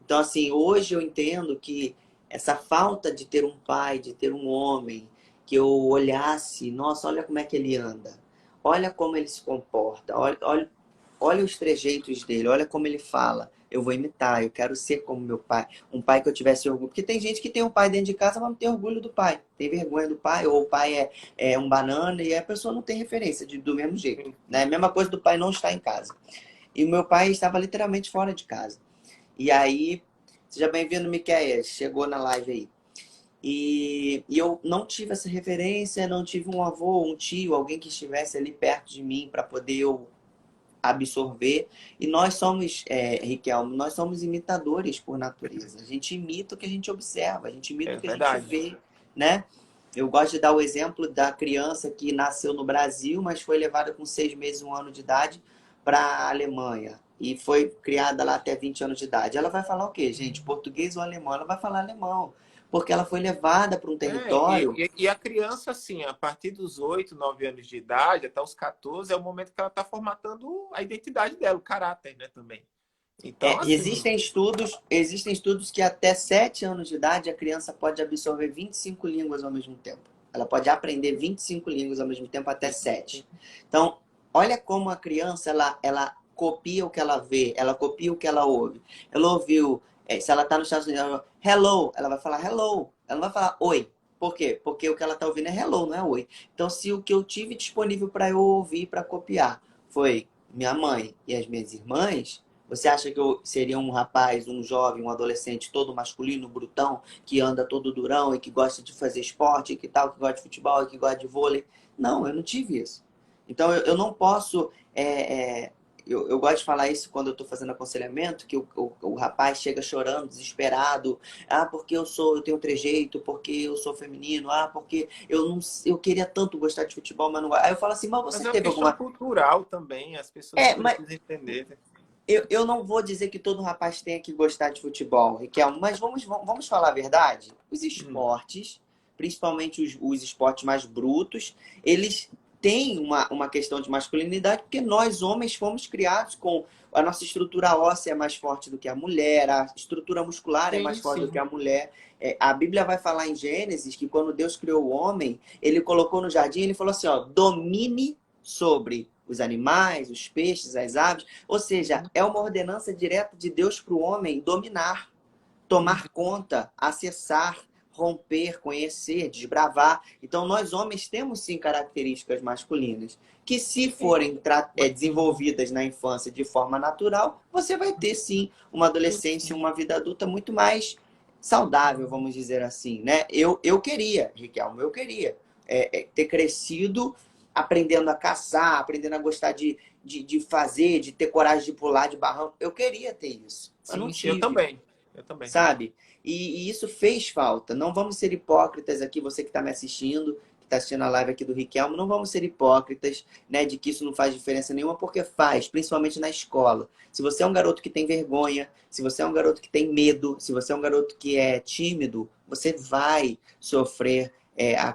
Então, assim, hoje eu entendo que essa falta de ter um pai, de ter um homem, que eu olhasse, nossa, olha como é que ele anda, olha como ele se comporta, olha os trejeitos dele, olha como ele fala. Eu vou imitar, eu quero ser como meu pai. Um pai que eu tivesse orgulho. Porque tem gente que tem um pai dentro de casa, mas não tem orgulho do pai. Tem vergonha do pai, ou o pai é um banana e a pessoa não tem referência do mesmo jeito. Né? A mesma coisa do pai não estar em casa. E o meu pai estava literalmente fora de casa. E aí, seja bem-vindo, Miquéias. Chegou na live aí. E eu não tive essa referência, não tive um avô, um tio, alguém que estivesse ali perto de mim para poder eu absorver. E nós somos, Riquelme, nós somos imitadores por natureza. A gente imita o que a gente observa, a gente imita É o que a gente verdade. vê, né? Eu gosto de dar o exemplo da criança que nasceu no Brasil, mas foi levada com 6 meses, 1 ano de idade para a Alemanha. E foi criada lá até 20 anos de idade. Ela vai falar o quê, gente? Português ou alemão? Ela vai falar alemão. Porque ela foi levada para um território. E a criança, assim, a partir dos 8, 9 anos de idade, até os 14, é o momento que ela está formatando a identidade dela, o caráter, né, também. Então, assim, Existem estudos que até 7 anos de idade a criança pode absorver 25 línguas ao mesmo tempo. Ela pode aprender 25 línguas ao mesmo tempo até 7. Então, olha como a criança ela copia o que ela vê, ela copia o que ela ouve. Ela ouviu, se ela está nos Estados Unidos, ela fala, hello, ela vai falar hello, ela não vai falar oi. Por quê? Porque o que ela está ouvindo é hello, não é oi. Então, se o que eu tive disponível para eu ouvir, para copiar, foi minha mãe e as minhas irmãs, você acha que eu seria um rapaz, um jovem, um adolescente todo masculino, brutão, que anda todo durão e que gosta de fazer esporte, que tal, que gosta de futebol, que gosta de vôlei? Não, eu não tive isso. Então eu não posso. Eu gosto de falar isso quando eu estou fazendo aconselhamento, que o rapaz chega chorando, desesperado. Ah, porque eu tenho trejeito, porque eu sou feminino, porque eu queria tanto gostar de futebol, mas não gosto. Aí eu falo assim, mas mas você é uma teve questão alguma. cultural também, as pessoas Mas precisam entender, né? eu não vou dizer que todo rapaz tenha que gostar de futebol, Riquelme, mas vamos falar a verdade. Os Hum, esportes, principalmente os esportes mais brutos, eles têm uma questão de masculinidade, porque nós, homens, fomos criados com a nossa estrutura óssea é mais forte do que a mulher, a estrutura muscular é mais sim, forte do que sim. a mulher. A Bíblia vai falar em Gênesis que quando Deus criou o homem, ele colocou no jardim, ele falou assim, ó, domine sobre os animais, os peixes, as aves. Ou seja, é uma ordenança direta de Deus para o homem dominar, tomar conta, acessar, romper, conhecer, desbravar. Então, nós homens temos sim características masculinas, que se forem desenvolvidas na infância de forma natural, você vai ter sim uma adolescência, uma vida adulta muito mais saudável, vamos dizer assim, né? Eu queria, Riquelme, eu queria ter crescido aprendendo a caçar, aprendendo a gostar de fazer, de ter coragem de pular de barranco. Eu queria ter isso. Eu não Sim, sim, eu tive, também. Eu também. sabe? E isso fez falta. Não vamos ser hipócritas aqui, você que está me assistindo, que está assistindo a live aqui do Riquelmo, não vamos ser hipócritas, né, de que isso não faz diferença nenhuma, porque faz, principalmente na escola. Se você é um garoto que tem vergonha, se você é um garoto que tem medo, se você é um garoto que é tímido, você vai sofrer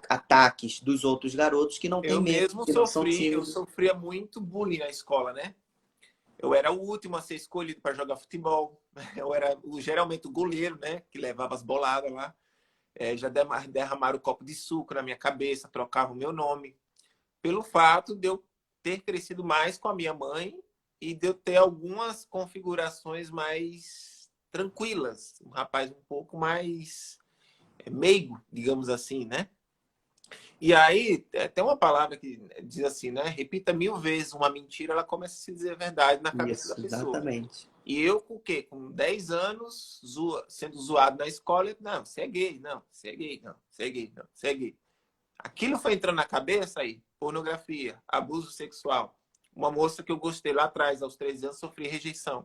ataques dos outros garotos que não têm Eu medo, mesmo que não são eu tímidos. sofria muito bullying na escola, né? Eu era o último a ser escolhido para jogar futebol. Eu era geralmente o goleiro, né? Que levava as boladas lá. Já derramaram o copo de suco na minha cabeça, trocavam o meu nome. Pelo fato de eu ter crescido mais com a minha mãe e de eu ter algumas configurações mais tranquilas. Um rapaz um pouco mais meigo, digamos assim, né? E aí, tem uma palavra que diz assim, né? Repita 1000 vezes uma mentira, ela começa a se dizer verdade na cabeça da Isso, pessoa. exatamente. E eu, com o quê? Com 10 anos, sendo zoado na escola, não, você é gay, não, você é gay, não, você é gay, não, você é gay. Aquilo foi entrando na cabeça aí, pornografia, abuso sexual. Uma moça que eu gostei lá atrás, aos 13 anos, sofri rejeição.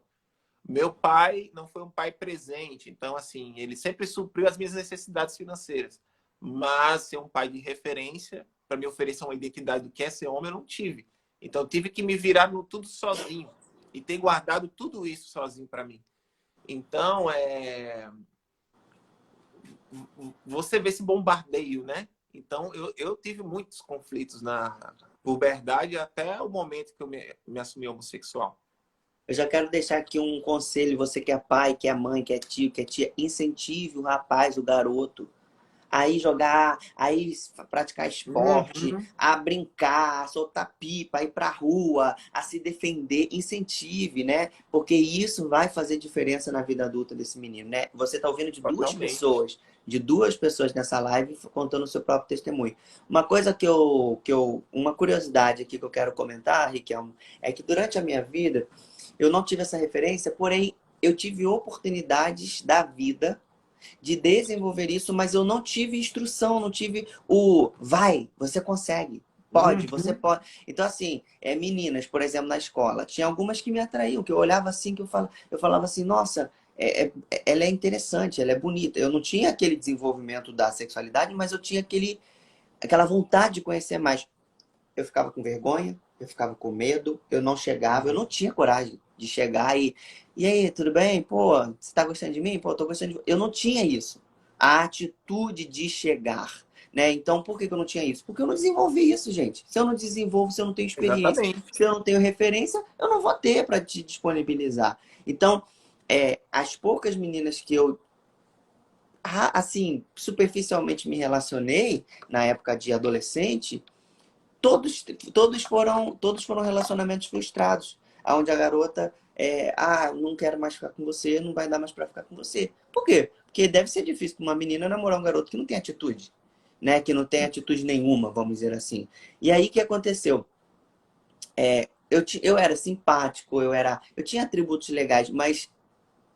Meu pai não foi um pai presente, então, assim, ele sempre supriu as minhas necessidades financeiras. Mas ser um pai de referência, para me oferecer uma identidade do que é ser homem, eu não tive. Então, eu tive que me virar no tudo sozinho e ter guardado tudo isso sozinho para mim. Então, você vê esse bombardeio, né? Então, eu tive muitos conflitos na puberdade até o momento que eu me assumi homossexual. Eu já quero deixar aqui um conselho, você que é pai, que é mãe, que é tio, que é tia, incentive o rapaz, o garoto, a ir jogar, a ir praticar esporte, Uhum. a brincar, a soltar pipa, a ir pra rua, a se defender, incentive, né? Porque isso vai fazer diferença na vida adulta desse menino, né? Você tá ouvindo Totalmente. de duas pessoas nessa live contando o seu próprio testemunho. Uma coisa uma curiosidade aqui que eu quero comentar, Riquelme, é que durante a minha vida eu não tive essa referência, porém eu tive oportunidades da vida de desenvolver isso, mas eu não tive instrução, não tive o vai, você consegue. Pode, você Uhum. pode. Então, assim, meninas, por exemplo, na escola, tinha algumas que me atraíam, que eu olhava assim, eu falava assim, nossa, ela é interessante, ela é bonita. Eu não tinha aquele desenvolvimento da sexualidade, mas eu tinha aquela vontade de conhecer mais. Eu ficava com vergonha, eu ficava com medo, eu não chegava, eu não tinha coragem de chegar e aí, tudo bem? Pô, você tá gostando de mim? Pô, eu tô gostando de você. Eu não tinha isso. A atitude de chegar, né? Então, por que eu não tinha isso? Porque eu não desenvolvi isso, gente. Se eu não desenvolvo, se eu não tenho experiência, Exatamente. se eu não tenho referência, eu não vou ter para te disponibilizar. Então, as poucas meninas que eu assim, superficialmente me relacionei na época de adolescente, todos foram relacionamentos frustrados, onde a garota não quero mais ficar com você, não vai dar mais pra ficar com você. Por quê? Porque deve ser difícil pra uma menina namorar um garoto que não tem atitude, né? Que não tem atitude nenhuma, vamos dizer assim. E aí o que aconteceu? Eu era simpático, eu tinha atributos legais, mas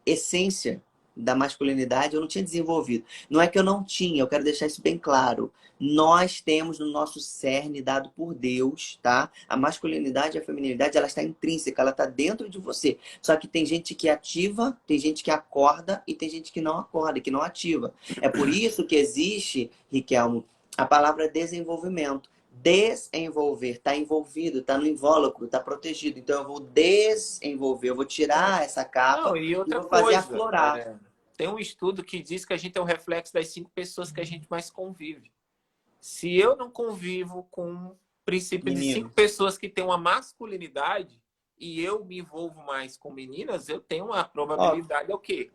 essência da masculinidade eu não tinha desenvolvido. Não é que eu não tinha, eu quero deixar isso bem claro. Nós temos no nosso cerne dado por Deus, tá? A masculinidade e a feminilidade, ela está intrínseca, ela está dentro de você. Só que tem gente que ativa, tem gente que acorda e tem gente que não acorda, que não ativa. É por isso que existe, Riquelmo, a palavra desenvolvimento. Desenvolver, está envolvido, está no invólucro, está protegido. Então eu vou desenvolver, eu vou tirar essa Não, capa e e outra vou fazer coisa, aflorar. tem um estudo que diz que a gente é o reflexo das 5 pessoas que a gente mais convive. Se eu não convivo com um princípio de 5 Meninos. pessoas que têm uma masculinidade e eu me envolvo mais com meninas, eu tenho uma Ó, probabilidade, é o quê?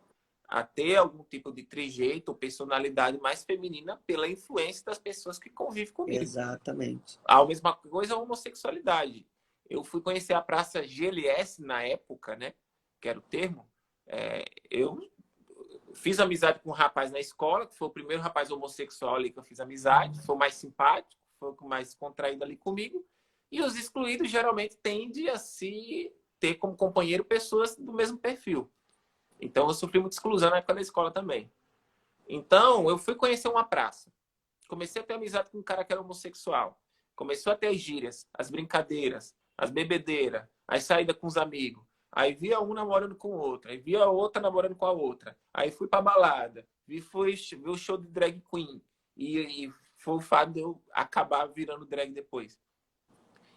A ter algum tipo de trejeito ou personalidade mais feminina pela influência das pessoas que convivem comigo. exatamente. A mesma coisa a homossexualidade. Eu fui conhecer a Praça GLS na época, né? Que era o termo. Eu fiz amizade com um rapaz na escola, que foi o primeiro rapaz homossexual ali que eu fiz amizade. Foi o mais simpático, foi o mais contraído ali comigo. E os excluídos geralmente tendem a se ter como companheiro pessoas do mesmo perfil. Então eu sofri muita exclusão na época da escola também. Então eu fui conhecer uma praça. Comecei a ter amizade com um cara que era homossexual. Começou a ter as gírias, as brincadeiras, as bebedeiras, as saídas com os amigos. Aí via um namorando com o outro, aí via a outra namorando com a outra. Aí fui pra balada, vi o show de drag queen. E foi o fato de eu acabar virando drag depois.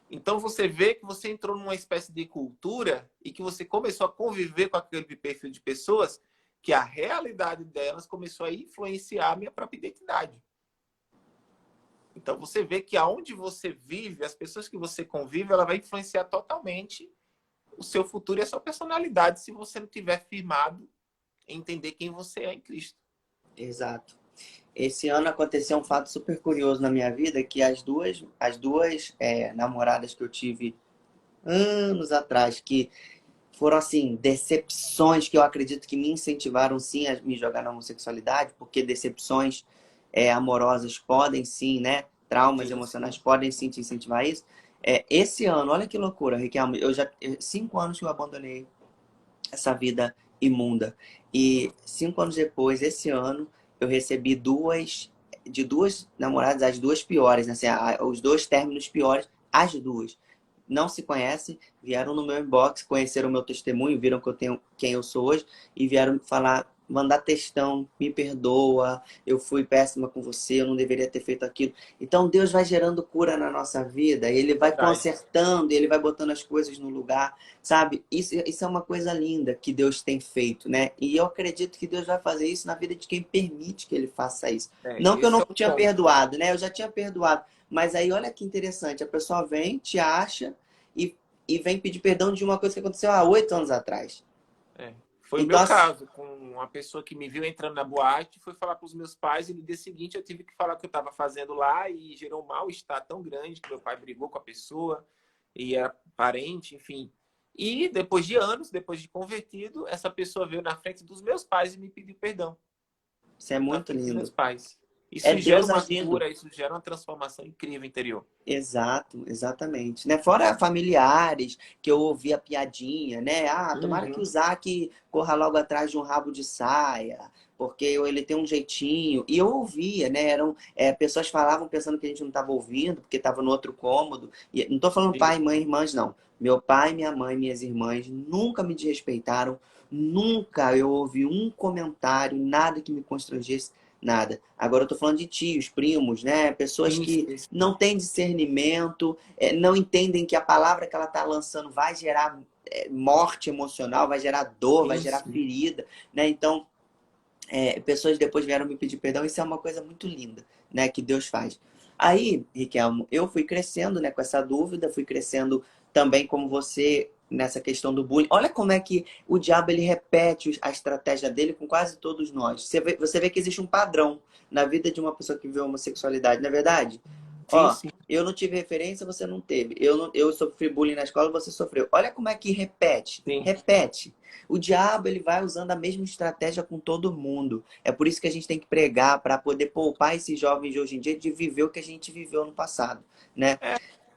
Então você vê que você entrou numa espécie de cultura e que você começou a conviver com aquele perfil de pessoas que a realidade delas começou a influenciar a minha própria identidade. Então você vê que aonde você vive, as pessoas que você convive, ela vai influenciar totalmente o seu futuro e a sua personalidade se você não tiver firmado em entender quem você é em Cristo. Exato. Esse ano aconteceu um fato super curioso na minha vida, que as duas namoradas que eu tive anos atrás, que foram, assim, decepções que eu acredito que me incentivaram, sim, a me jogar na homossexualidade, porque decepções amorosas podem, sim, né? Traumas Sim, emocionais sim. podem, sim, te incentivar a isso. Esse ano, olha que loucura, Riquelme, 5 anos que eu abandonei essa vida imunda. E 5 anos depois, esse ano, eu recebi de duas namoradas, as duas piores, né? Assim, os dois términos piores, as duas. Não se conhecem, vieram no meu inbox, conheceram o meu testemunho, viram que eu tenho quem eu sou hoje e vieram falar, mandar textão, me perdoa, eu fui péssima com você, eu não deveria ter feito aquilo. Então Deus vai gerando cura na nossa vida, Ele vai Verdade. consertando, Ele vai botando as coisas no lugar. Sabe, isso é uma coisa linda que Deus tem feito, né? E eu acredito que Deus vai fazer isso na vida de quem permite que Ele faça isso. Não que eu Esse não é o tinha ponto. perdoado, né? Eu já tinha perdoado. Mas aí olha que interessante, a pessoa vem, te acha e vem pedir perdão de uma coisa que aconteceu há 8 anos atrás. É. Foi o Então, meu caso, com uma pessoa que me viu entrando na boate, foi falar para os meus pais e no dia seguinte eu tive que falar o que eu estava fazendo lá e gerou um mal-estar tão grande que meu pai brigou com a pessoa e era parente, enfim. E depois de anos, depois de convertido, essa pessoa veio na frente dos meus pais e me pediu perdão isso é na muito frente dos meus lindo. pais. É Isso gera Deus uma agindo. cura, isso gera uma transformação incrível interior. Exato, exatamente, né? Fora familiares, que eu ouvia piadinha, né? Ah, tomara que o Uhum. Zac corra logo atrás de um rabo de saia, porque ele tem um jeitinho. E eu ouvia, né? Pessoas falavam pensando que a gente não estava ouvindo, porque estava no outro cômodo. E não estou falando pai, mãe, irmãs, não. Meu pai, minha mãe, minhas irmãs nunca me desrespeitaram, nunca eu ouvi um comentário, nada que me constrangesse, nada. Agora eu tô falando de tios, primos, né? Pessoas Sim, que sim, sim. não têm discernimento, não entendem que a palavra que ela está lançando vai gerar morte emocional, vai gerar dor, vai Sim, gerar sim. ferida, né? Então, pessoas depois vieram me pedir perdão. Isso é uma coisa muito linda, né? Que Deus faz. Aí, Riquelmo, eu fui crescendo, né? Com essa dúvida, fui crescendo também como você nessa questão do bullying. Olha como é que o diabo ele repete a estratégia dele com quase todos nós. Você vê que existe um padrão na vida de uma pessoa que vê homossexualidade, não é verdade? Sim, Ó, sim. eu não tive referência, você não teve. Eu sofri bullying na escola, você sofreu. Olha como é que repete. Sim. Repete. O diabo ele vai usando a mesma estratégia com todo mundo. É por isso que a gente tem que pregar para poder poupar esses jovens de hoje em dia de viver o que a gente viveu no passado, né?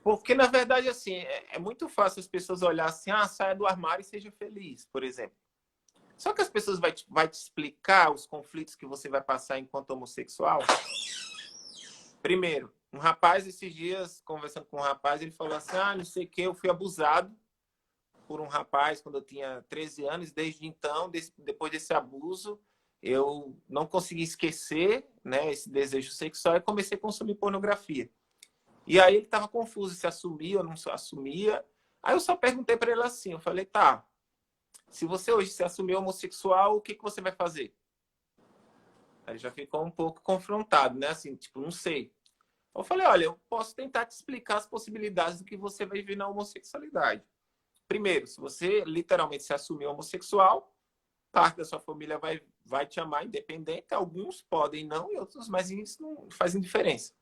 Porque, na verdade, assim, é muito fácil as pessoas olharem assim, ah, saia do armário e seja feliz, por exemplo. Só que as pessoas vai te explicar os conflitos que você vai passar enquanto homossexual. Primeiro, um rapaz, esses dias, conversando com um rapaz, ele falou assim, ah, não sei o que, eu fui abusado por um rapaz quando eu tinha 13 anos. Desde então, depois desse abuso, eu não consegui esquecer, né, esse desejo sexual e comecei a consumir pornografia. E aí ele estava confuso se assumia ou não assumia. Aí eu só perguntei para ele assim, eu falei, tá, se você hoje se assumir homossexual, o que, que você vai fazer? Aí ele já ficou um pouco confrontado, né? Assim, tipo, não sei. Eu falei, olha, eu posso tentar te explicar as possibilidades do que você vai viver na homossexualidade. Primeiro, se você literalmente se assumir homossexual, parte da sua família vai te amar independente. Alguns podem não e outros, mas isso não faz diferença.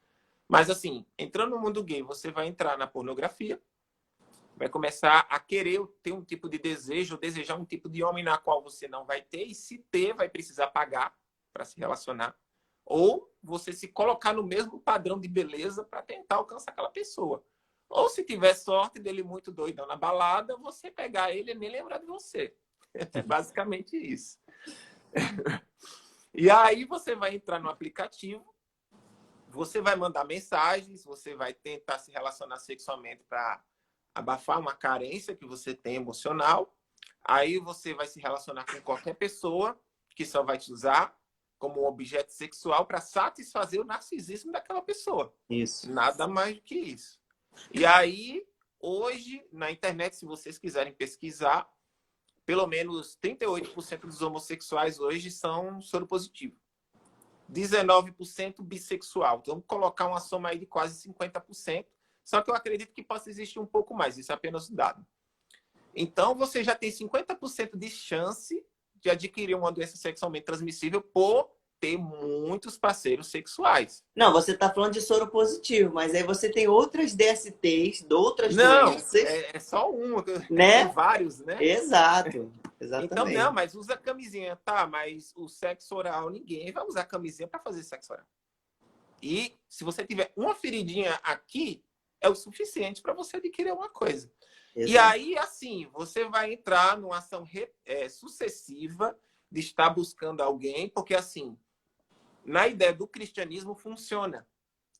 Mas assim, entrando no mundo gay, você vai entrar na pornografia, vai começar a querer ter um tipo de desejo, desejar um tipo de homem na qual você não vai ter, e se ter, vai precisar pagar para se relacionar. Ou você se colocar no mesmo padrão de beleza para tentar alcançar aquela pessoa. Ou se tiver sorte dele muito doidão na balada, você pegar ele e nem lembrar de você. É basicamente isso. E aí você vai entrar no aplicativo, você vai mandar mensagens, você vai tentar se relacionar sexualmente para abafar uma carência que você tem emocional. Aí você vai se relacionar com qualquer pessoa que só vai te usar como objeto sexual para satisfazer o narcisismo daquela pessoa. Isso. Nada mais do que isso. E aí, hoje, na internet, se vocês quiserem pesquisar, pelo menos 38% dos homossexuais hoje são soropositivos. 19% bissexual. Então, vamos colocar uma soma aí de quase 50%. Só que eu acredito que possa existir um pouco mais. Isso é apenas um dado. Então, você já tem 50% de chance de adquirir uma doença sexualmente transmissível por ter muitos parceiros sexuais. Não, você está falando de soro positivo, mas aí você tem outras DSTs, de outras Não, doenças, é só um, tem né? vários, né? Exato, Então, não, exatamente. mas usa camisinha, tá? Mas o sexo oral, ninguém vai usar camisinha para fazer sexo oral. E se você tiver uma feridinha aqui, é o suficiente para você adquirir alguma coisa. E Exato. aí, assim, você vai entrar numa ação sucessiva de estar buscando alguém, porque, assim, na ideia do cristianismo funciona.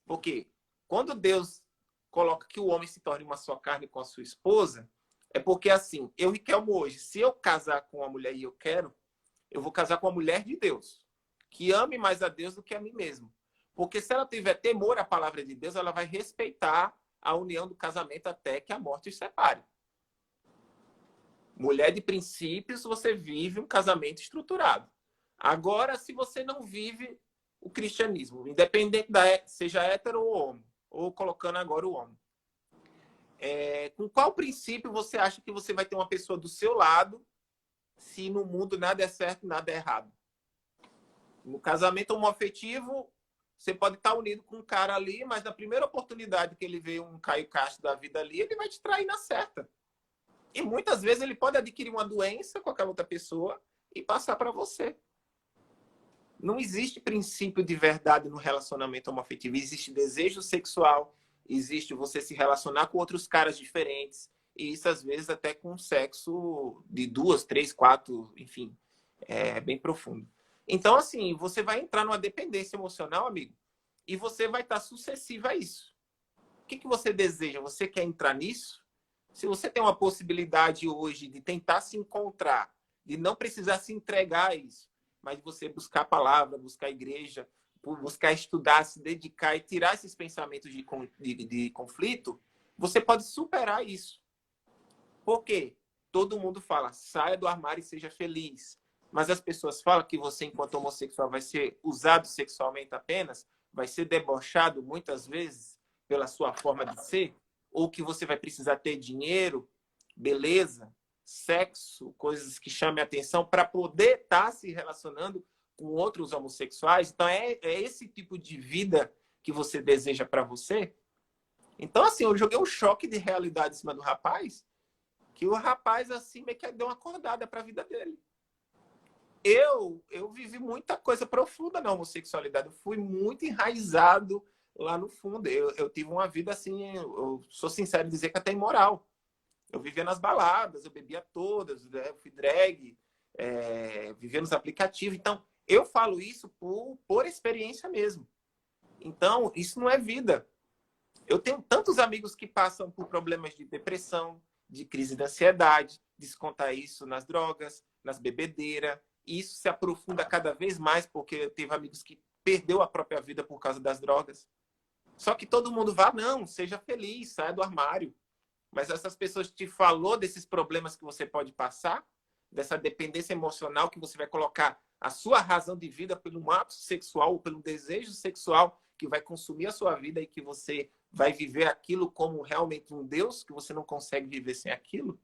Porque quando Deus coloca que o homem se torne uma só carne com a sua esposa, é porque, assim, eu, Riquelmo, hoje, se eu casar com uma mulher e eu quero, eu vou casar com a mulher de Deus, que ame mais a Deus do que a mim mesmo. Porque se ela tiver temor à palavra de Deus, ela vai respeitar a união do casamento até que a morte os separe. Mulher de princípios, você vive um casamento estruturado. Agora, se você não vive o cristianismo, independente seja hétero ou homo, ou colocando agora o homem, com qual princípio você acha que você vai ter uma pessoa do seu lado se no mundo nada é certo, nada é errado? No casamento homoafetivo, você pode estar unido com um cara ali, mas na primeira oportunidade que ele vê um Caio Castro da vida ali, ele vai te trair na certa. E muitas vezes ele pode adquirir uma doença com aquela outra pessoa e passar para você. Não existe princípio de verdade no relacionamento homoafetivo. Existe desejo sexual, existe você se relacionar com outros caras diferentes, e isso às vezes até com sexo de 2, 3, 4, enfim, é bem profundo. Então, assim, você vai entrar numa dependência emocional, amigo, e você vai estar sucessivo a isso. O que você deseja? Você quer entrar nisso? Se você tem uma possibilidade hoje de tentar se encontrar, de não precisar se entregar a isso, mas de você buscar a palavra, buscar a igreja, buscar estudar, se dedicar e tirar esses pensamentos de conflito, você pode superar isso. Por quê? Todo mundo fala, saia do armário e seja feliz. Mas as pessoas falam que você, enquanto homossexual, vai ser usado sexualmente apenas, vai ser debochado muitas vezes pela sua forma de ser, ou que você vai precisar ter dinheiro, beleza, sexo, coisas que chamem a atenção para poder estar se relacionando com outros homossexuais. Então, é esse tipo de vida que você deseja para você? Então, assim, eu joguei um choque de realidade em cima do rapaz, que o rapaz, assim, meio que deu uma acordada para a vida dele. Eu vivi muita coisa profunda na homossexualidade. Eu fui muito enraizado lá no fundo. Eu tive uma vida, assim, eu sou sincero em dizer que até imoral. Eu vivia nas baladas, eu bebia todas, né? Eu fui drag, vivia nos aplicativos. Então, eu falo isso por experiência mesmo. Então, isso não é vida. Eu tenho tantos amigos que passam por problemas de depressão, de crise de ansiedade, descontar isso nas drogas, nas bebedeiras. E isso se aprofunda cada vez mais, porque eu tive amigos que perdeu a própria vida por causa das drogas. Só que todo mundo vai, não, seja feliz, saia do armário. Mas essas pessoas te falou desses problemas que você pode passar, dessa dependência emocional que você vai colocar a sua razão de vida pelo ato sexual ou pelo desejo sexual que vai consumir a sua vida e que você vai viver aquilo como realmente um Deus, que você não consegue viver sem aquilo.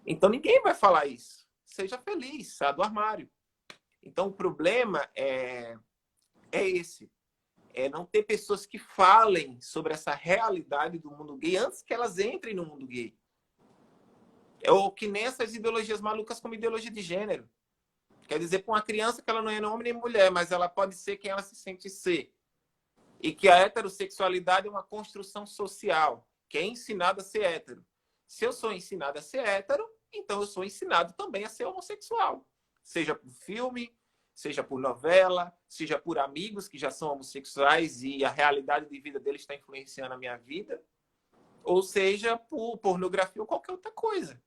Então ninguém vai falar isso. Seja feliz, saia do armário. Então o problema é esse. É não ter pessoas que falem sobre essa realidade do mundo gay antes que elas entrem no mundo gay. Ou que nem essas ideologias malucas como ideologia de gênero. Quer dizer, para uma criança que ela não é nem homem nem mulher, mas ela pode ser quem ela se sente ser. E que a heterossexualidade é uma construção social, que é ensinada a ser hétero. Se eu sou ensinado a ser hétero, então eu sou ensinado também a ser homossexual. Seja por filme, seja por novela, seja por amigos que já são homossexuais e a realidade de vida deles está influenciando a minha vida, ou seja por pornografia ou qualquer outra coisa.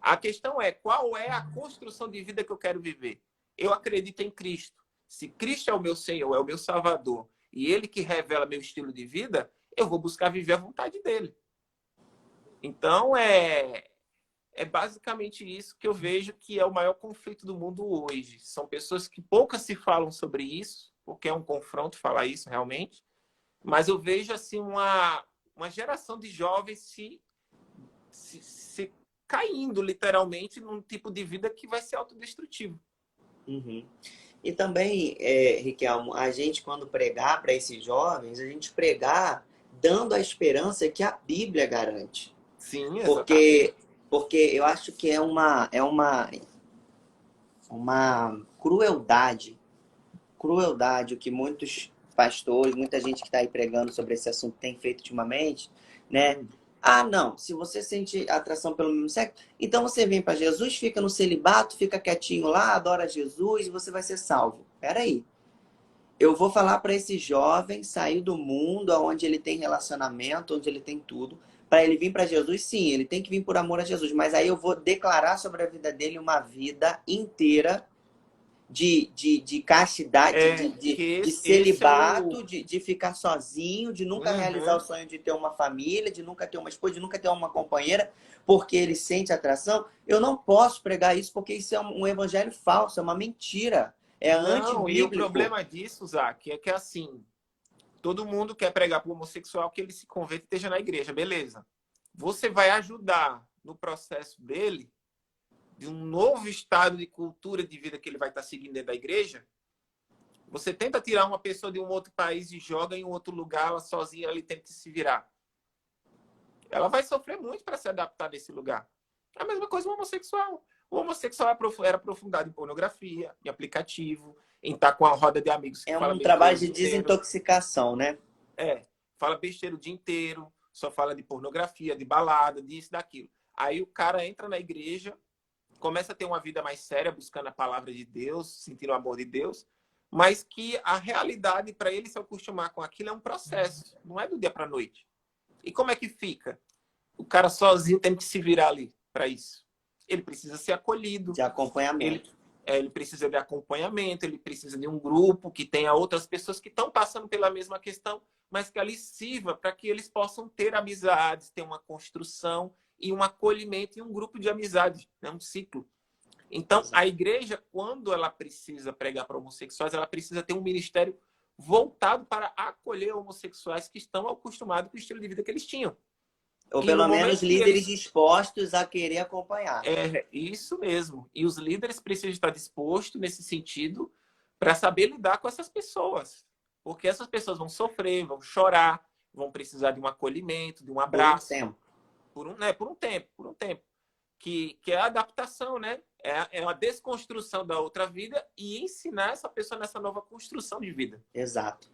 A questão é, qual é a construção de vida que eu quero viver? Eu acredito em Cristo. Se Cristo é o meu Senhor, é o meu Salvador, e Ele que revela meu estilo de vida, eu vou buscar viver a vontade dEle. Então, é basicamente isso que eu vejo que é o maior conflito do mundo hoje. São pessoas que poucas se falam sobre isso, porque é um confronto falar isso realmente, mas eu vejo assim uma geração de jovens se caindo literalmente num tipo de vida que vai ser autodestrutivo. Uhum. E também, Riquelmo, a gente quando pregar para esses jovens, a gente pregar dando a esperança que a Bíblia garante. Sim, Porque, exatamente. porque eu acho que uma crueldade o que muitos pastores, muita gente que está aí pregando sobre esse assunto tem feito ultimamente, né? Ah, não, se você sente atração pelo mesmo sexo, então você vem para Jesus, fica no celibato, fica quietinho lá, adora Jesus e você vai ser salvo. Peraí. Eu vou falar para esse jovem sair do mundo onde ele tem relacionamento, onde ele tem tudo, para ele vir para Jesus, sim, ele tem que vir por amor a Jesus, mas aí eu vou declarar sobre a vida dele uma vida inteira de castidade, Que de esse é o... celibato, de ficar sozinho, de nunca realizar o Uhum. sonho de ter uma família, de nunca ter uma esposa, de nunca ter uma companheira, porque ele sente atração. Eu não posso pregar isso porque isso é um evangelho falso, é uma mentira. É Não, e o antibíblico. problema disso, Zac, é que assim, todo mundo quer pregar para o homossexual que ele se converta e esteja na igreja, beleza. Você vai ajudar no processo dele, de um novo estado de cultura de vida que ele vai estar seguindo dentro da igreja. Você tenta tirar uma pessoa de um outro país e joga em um outro lugar, ela sozinha, ela tenta se virar. Ela vai sofrer muito para se adaptar nesse lugar. É a mesma coisa o homossexual. O homossexual era aprofundado em pornografia, em aplicativo, em estar com a roda de amigos que É fala um besteira trabalho o de dia inteiro. desintoxicação, né? Fala besteira o dia inteiro, só fala de pornografia, de balada, disso, daquilo. Aí o cara entra na igreja, começa a ter uma vida mais séria, buscando a palavra de Deus, sentindo o amor de Deus, mas que a realidade, para ele se acostumar com aquilo, é um processo, não é do dia para a noite. E como é que fica? O cara sozinho tem que se virar ali para isso. Ele precisa ser acolhido, De ele, acompanhamento. ele precisa de acompanhamento, ele precisa de um grupo que tenha outras pessoas que estão passando pela mesma questão, mas que ali sirva para que eles possam ter amizades, ter uma construção e um acolhimento e um grupo de amizade, né? Um ciclo. Então, a Exato. igreja, quando ela precisa pregar para homossexuais, ela precisa ter um ministério voltado para acolher homossexuais que estão acostumados com o estilo de vida que eles tinham. Ou E no pelo menos momento que líderes eles... dispostos a querer acompanhar. É isso mesmo. E os líderes precisam estar dispostos nesse sentido para saber lidar com essas pessoas. Porque essas pessoas vão sofrer, vão chorar, vão precisar de um acolhimento, de um Por um abraço, tempo. por um tempo. Que é a adaptação, né? É a desconstrução da outra vida e ensinar essa pessoa nessa nova construção de vida. Exato.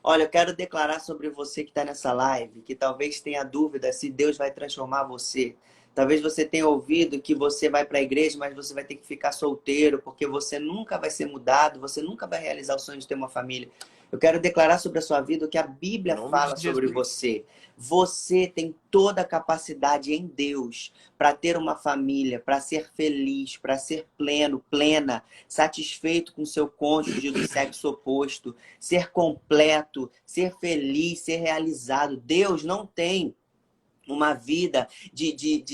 Olha, eu quero declarar sobre você que está nessa live, que talvez tenha dúvida se Deus vai transformar você. Talvez você tenha ouvido que você vai para a igreja, mas você vai ter que ficar solteiro, porque você nunca vai ser mudado, você nunca vai realizar o sonho de ter uma família. Eu quero declarar sobre a sua vida o que a Em Bíblia nome fala de sobre Jesus. você. Você tem toda a capacidade em Deus para ter uma família, para ser feliz, para ser pleno, plena, satisfeito com seu cônjuge do sexo oposto, ser completo, ser feliz, ser realizado. Deus não tem uma vida de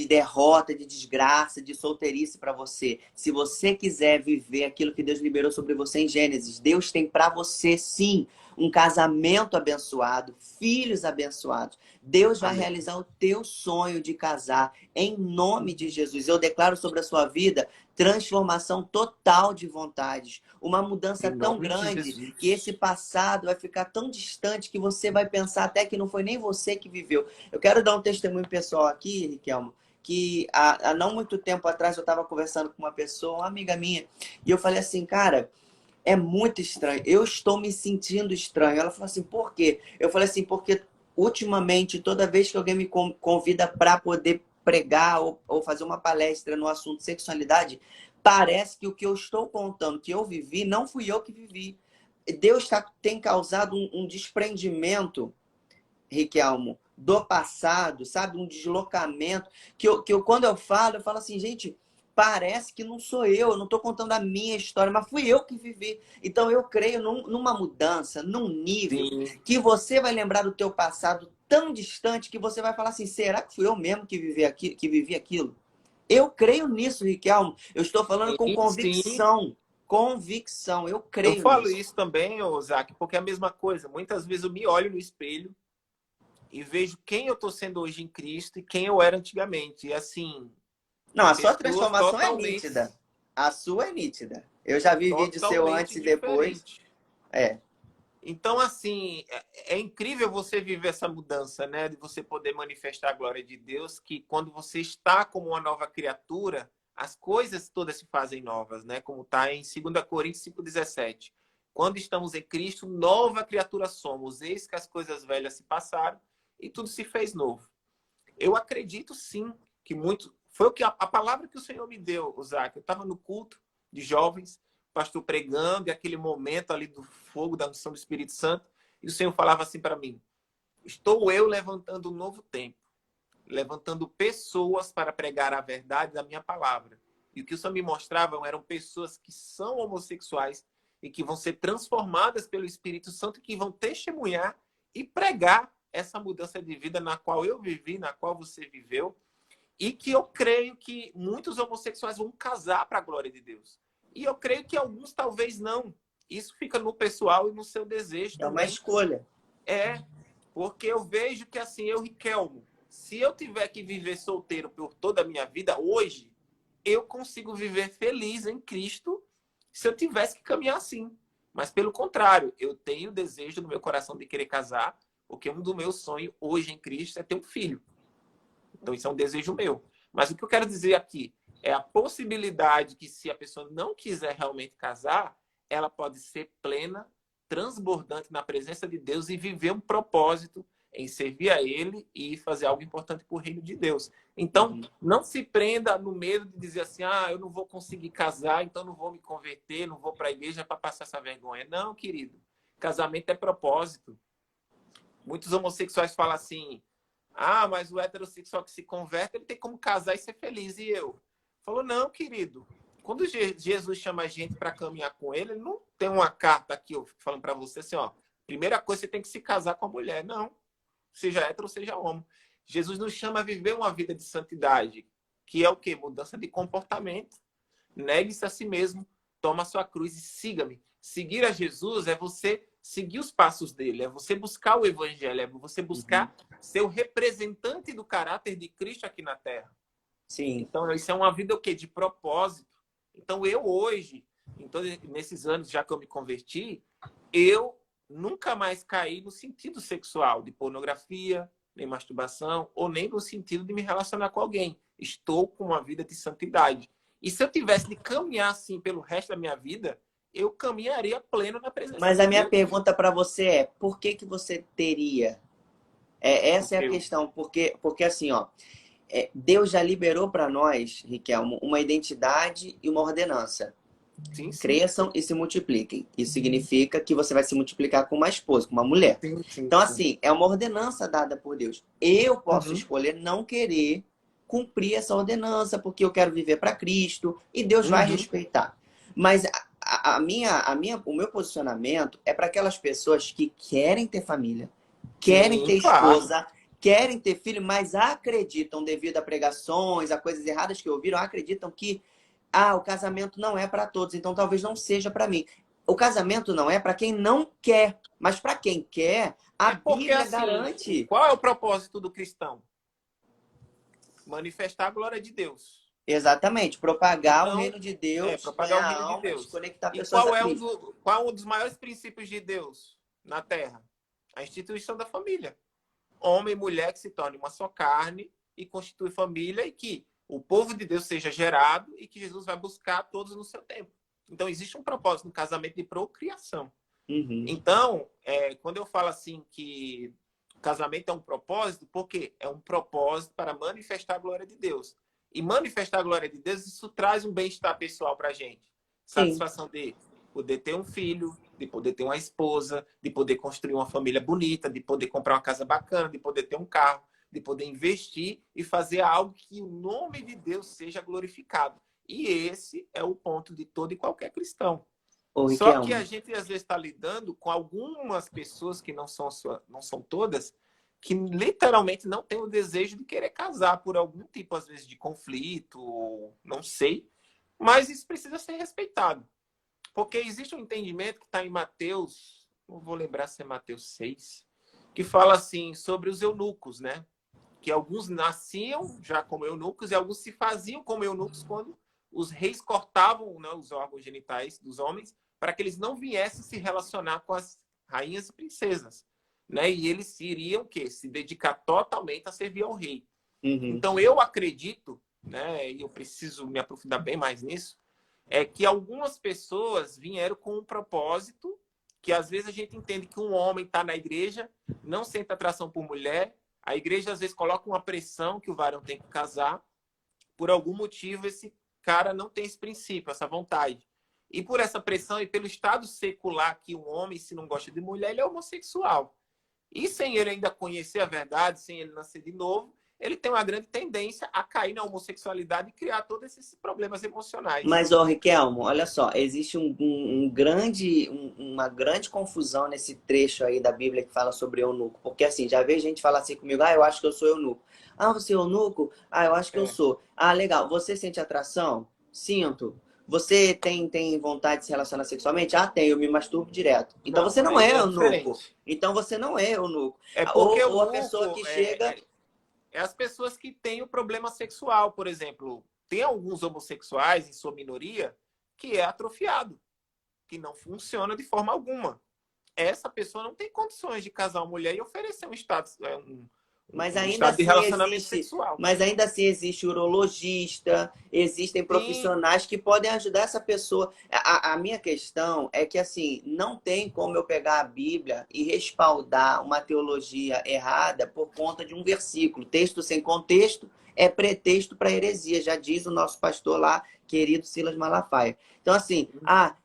derrota, de desgraça, de solteirice para você. Se você quiser viver aquilo que Deus liberou sobre você em Gênesis, Deus tem para você, sim, um casamento abençoado, filhos abençoados. Deus vai Amém. realizar o teu sonho de casar em nome de Jesus. Eu declaro sobre a sua vida transformação total de vontades, uma mudança Em tão nome de grande que esse Jesus. passado vai ficar tão distante que você vai pensar até que não foi nem você que viveu. Eu quero dar um testemunho pessoal aqui, Riquelmo, que há não muito tempo atrás eu estava conversando com uma pessoa, uma amiga minha, e eu falei assim, cara, é muito estranho, eu estou me sentindo estranho. Ela falou assim, por quê? Eu falei assim, porque ultimamente, toda vez que alguém me convida para poder pregar ou fazer uma palestra no assunto sexualidade, parece que o que eu estou contando, que eu vivi, não fui eu que vivi. Deus tem causado um desprendimento, Riquelmo, do passado, sabe? Um deslocamento. Quando eu falo assim, gente, parece que não sou eu não estou contando a minha história, mas fui eu que vivi. Então eu creio numa mudança, num nível Sim, que você vai lembrar do teu passado tão distante que você vai falar assim, será que fui eu mesmo que vivi aquilo? Eu creio nisso, Riquelmo. Eu estou falando com sim, sim. convicção. Convicção, eu Eu creio falo nisso. isso também, Zac, porque é a mesma coisa. Muitas vezes eu me olho no espelho e vejo quem eu estou sendo hoje em Cristo e quem eu era antigamente. E assim, Não, a sua pessoas transformação é nítida. A sua é nítida. Eu já vi vídeo seu antes totalmente e depois. diferentes. É. Então, assim, é incrível você viver essa mudança, né? De você poder manifestar a glória de Deus, que quando você está como uma nova criatura, as coisas todas se fazem novas, né? Como está em 2 Coríntios 5,17. Quando estamos em Cristo, nova criatura somos. Eis que as coisas velhas se passaram e tudo se fez novo. Eu acredito, sim, que muito... Foi o que a palavra que o Senhor me deu, Zac. Eu estava no culto de jovens, pastor pregando, e aquele momento ali do fogo, da unção do Espírito Santo, e o Senhor falava assim para mim: estou eu levantando um novo tempo, levantando pessoas para pregar a verdade da minha palavra. E o que o Senhor me mostrava eram pessoas que são homossexuais e que vão ser transformadas pelo Espírito Santo, que vão testemunhar e pregar essa mudança de vida na qual eu vivi, na qual você viveu, e que eu creio que muitos homossexuais vão casar para a glória de Deus. E eu creio que alguns talvez não. Isso fica no pessoal e no seu desejo É uma também. escolha. É, porque eu vejo que assim, eu, Riquelmo, se eu tiver que viver solteiro por toda a minha vida, hoje, eu consigo viver feliz em Cristo se eu tivesse que caminhar assim. Mas pelo contrário, eu tenho o desejo no meu coração de querer casar, porque um dos meus sonhos hoje em Cristo é ter um filho. Então, isso é um desejo meu. Mas o que eu quero dizer aqui é a possibilidade que, se a pessoa não quiser realmente casar, ela pode ser plena, transbordante na presença de Deus e viver um propósito em servir a Ele e fazer algo importante para o reino de Deus. Então, não se prenda no medo de dizer assim: ah, eu não vou conseguir casar, então não vou me converter, não vou para a igreja para passar essa vergonha. Não, querido. Casamento é propósito. Muitos homossexuais falam assim: ah, mas o heterossexual que se converte, ele tem como casar e ser feliz. E eu? Falou: não, querido. Quando Jesus chama a gente para caminhar com ele, ele não tem uma carta aqui falando para você assim: ó, primeira coisa, você tem que se casar com a mulher. Não. Seja hétero, seja homo. Jesus nos chama a viver uma vida de santidade, que é o quê? Mudança de comportamento. Negue-se a si mesmo, toma a sua cruz e siga-me. Seguir a Jesus é você seguir os passos dele, é você buscar o evangelho, é você buscar ser o representante do caráter de Cristo aqui na Terra. Sim. Então, isso é uma vida o quê? De propósito. Então, eu hoje, então, nesses anos já que eu me converti, eu nunca mais caí no sentido sexual, de pornografia, nem masturbação, ou nem no sentido de me relacionar com alguém. Estou com uma vida de santidade. E se eu tivesse de caminhar assim pelo resto da minha vida, eu caminharia pleno na presença Mas de a minha Deus. pergunta para você é: por que que você teria? Essa é a Porque questão. Porque assim, ó, Deus já liberou para nós, Riquelmo, uma identidade e uma ordenança. sim, sim. Cresçam e se multipliquem. Isso significa que você vai se multiplicar com uma esposa, com uma mulher. Sim, sim, Então, sim. assim, é uma ordenança dada por Deus. Eu posso escolher não querer cumprir essa ordenança, porque eu quero viver para Cristo, e Deus vai respeitar. Mas o meu posicionamento é para aquelas pessoas que querem ter família, querem Sim, ter claro. esposa, querem ter filho, mas acreditam, devido a pregações, a coisas erradas que ouviram, acreditam que o casamento não é para todos, então talvez não seja para mim. O casamento não é para quem não quer, mas para quem quer, a É porque, Bíblia assim, garante. qual é o propósito do cristão? Manifestar a glória de Deus. Exatamente, propagar o Então, reino de Deus, propagar o ganhar reino de almas, Deus. conectar E pessoas a qual é Cristo. qual um dos maiores princípios de Deus na Terra? A instituição da família. Homem e mulher que se tornem uma só carne e constitui família, e que o povo de Deus seja gerado e que Jesus vai buscar todos no seu tempo. Então, existe um propósito no casamento de procriação. Então, quando eu falo assim que o casamento é um propósito, porque é um propósito para manifestar a glória de Deus. E manifestar a glória de Deus, isso traz um bem-estar pessoal para a gente. Sim. Satisfação de poder ter um filho, de poder ter uma esposa, de poder construir uma família bonita, de poder comprar uma casa bacana, de poder ter um carro, de poder investir e fazer algo que o nome de Deus seja glorificado. E esse é o ponto de todo e qualquer cristão. Ô, Só que a Riquelme, gente às vezes está lidando com algumas pessoas que não são todas, que literalmente não têm o desejo de querer casar por algum tipo, às vezes, de conflito, não sei. Mas isso precisa ser respeitado. Porque existe um entendimento que está em Mateus, não vou lembrar se é Mateus 6, que fala assim sobre os eunucos, né? Que alguns nasciam já como eunucos e alguns se faziam como eunucos quando os reis cortavam, né, os órgãos genitais dos homens para que eles não viessem se relacionar com as rainhas e princesas, né? E eles iriam que se dedicar totalmente a servir ao rei. Uhum. Então eu acredito, né, e eu preciso me aprofundar bem mais nisso, é que algumas pessoas vieram com um propósito que às vezes a gente entende que um homem está na igreja, não sente atração por mulher, a igreja às vezes coloca uma pressão que o varão tem que casar, por algum motivo esse cara não tem esse princípio, essa vontade. E por essa pressão e pelo estado secular que um homem, se não gosta de mulher, ele é homossexual. E sem ele ainda conhecer a verdade, sem ele nascer de novo, ele tem uma grande tendência a cair na homossexualidade e criar todos esses problemas emocionais. Mas, ó, Riquelmo, olha só, existe uma grande confusão nesse trecho aí da Bíblia que fala sobre eunuco. Porque, assim, já vejo gente falar assim comigo, eu acho que eu sou eunuco. Ah, você é eunuco? Ah, eu acho que eu É. sou. Ah, legal. Você sente atração? Sinto. Você tem vontade de se relacionar sexualmente? Ah, tenho, eu me masturbo direto. Então você Não, não aí é é eunuco. diferente. Então você não é eunuco. É porque Ou a pessoa eunuco que chega. é as pessoas que têm o problema sexual, por exemplo. Tem alguns homossexuais, em sua minoria, que é atrofiado, que não funciona de forma alguma. Essa pessoa não tem condições de casar uma mulher e oferecer um status, Mas um ainda estado de assim relacionamento existe, sexual. mas ainda assim existe urologista, existem Sim, profissionais que podem ajudar essa pessoa. A minha questão é que assim, não tem como eu pegar a Bíblia e respaldar uma teologia errada por conta de um versículo. Texto sem contexto é pretexto para heresia, já diz o nosso pastor lá, querido Silas Malafaia. Então assim,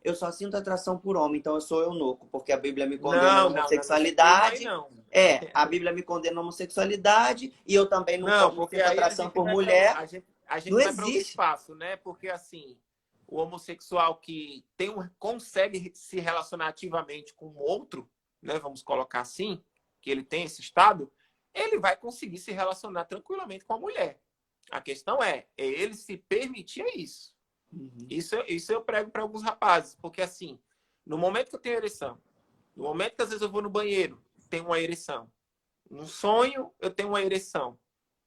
eu só sinto atração por homem, então eu sou eunuco, porque a Bíblia me condena a não, nesse termo aí homossexualidade. não. A Bíblia me condena a homossexualidade e eu também Não, não porque sinto aí atração por mulher. a gente Não vai para outro existe. espaço, né? Porque assim, o homossexual que consegue se relacionar ativamente com o outro, né? Vamos colocar assim, que ele tem esse estado, ele vai conseguir se relacionar tranquilamente com a mulher. A questão é ele se permitir isso. Uhum. Isso eu prego para alguns rapazes, porque assim, no momento que eu tenho ereção, no momento que às vezes eu vou no banheiro, tenho uma ereção. No sonho, eu tenho uma ereção.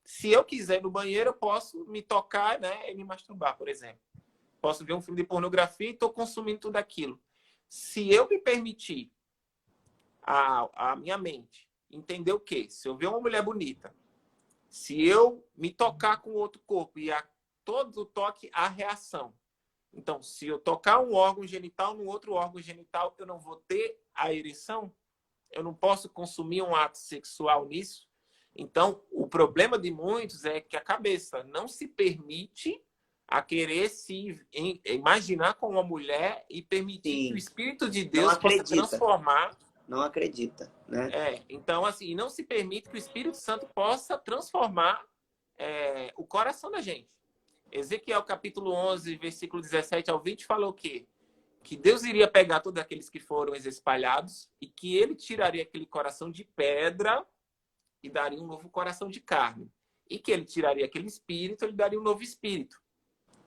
Se eu quiser ir no banheiro, eu posso me tocar, né, e me masturbar, por exemplo. Posso ver um filme de pornografia e estou consumindo tudo aquilo. Se eu me permitir a minha mente entender o quê? Se eu ver uma mulher bonita, se eu me tocar com outro corpo e a todo toque a reação. Então, se eu tocar um órgão genital no outro órgão genital, eu não vou ter a ereção? Eu não posso consumir um ato sexual nisso? Então, o problema de muitos é que a cabeça não se permite a querer se imaginar como uma mulher e permitir que o Sim, Espírito de não Deus possa acredita. transformar. Não acredita, né? Então, assim, não se permite que o Espírito Santo possa transformar o coração da gente. Ezequiel capítulo 11, versículo 17 ao 20 falou que Deus iria pegar todos aqueles que foram espalhados e que ele tiraria aquele coração de pedra e daria um novo coração de carne. E que ele tiraria aquele espírito, ele daria um novo espírito.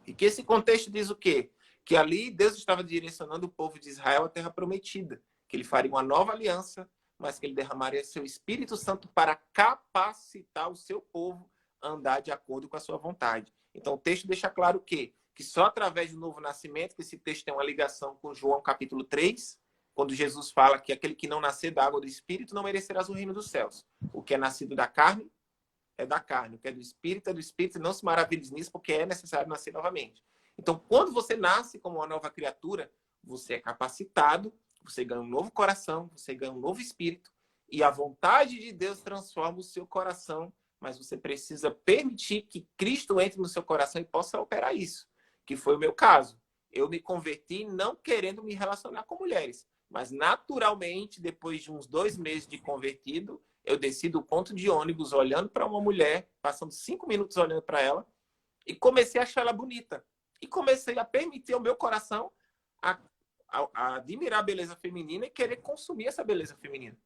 E que esse contexto diz o quê? Que ali Deus estava direcionando o povo de Israel à terra prometida, que ele faria uma nova aliança, mas que ele derramaria seu Espírito Santo para capacitar o seu povo a andar de acordo com a sua vontade. Então o texto deixa claro que só através do novo nascimento, que esse texto tem uma ligação com João capítulo 3, quando Jesus fala que aquele que não nascer da água do Espírito não merecerá o reino dos céus. O que é nascido da carne é da carne, o que é do Espírito, e não se maravilhe nisso, porque é necessário nascer novamente. Então, quando você nasce como uma nova criatura, você é capacitado, você ganha um novo coração, você ganha um novo espírito, e a vontade de Deus transforma o seu coração, mas você precisa permitir que Cristo entre no seu coração e possa operar isso, que foi o meu caso. Eu me converti não querendo me relacionar com mulheres, mas naturalmente, depois de uns 2 meses de convertido, eu desci do ponto de ônibus olhando para uma mulher, passando 5 minutos olhando para ela, e comecei a achar ela bonita. E comecei a permitir ao meu coração a admirar a beleza feminina e querer consumir essa beleza feminina.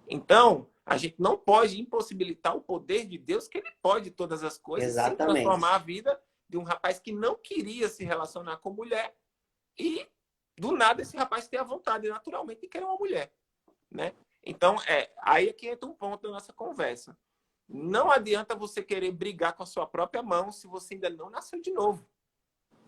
Então, a gente não pode impossibilitar o poder de Deus, que ele pode todas as coisas, sem transformar a Exatamente. vida de um rapaz que não queria se relacionar com mulher e, do nada, esse rapaz tem a vontade naturalmente de querer uma mulher, né? Então, aí é que entra um ponto da nossa conversa. Não adianta você querer brigar com a sua própria mão se você ainda não nasceu de novo.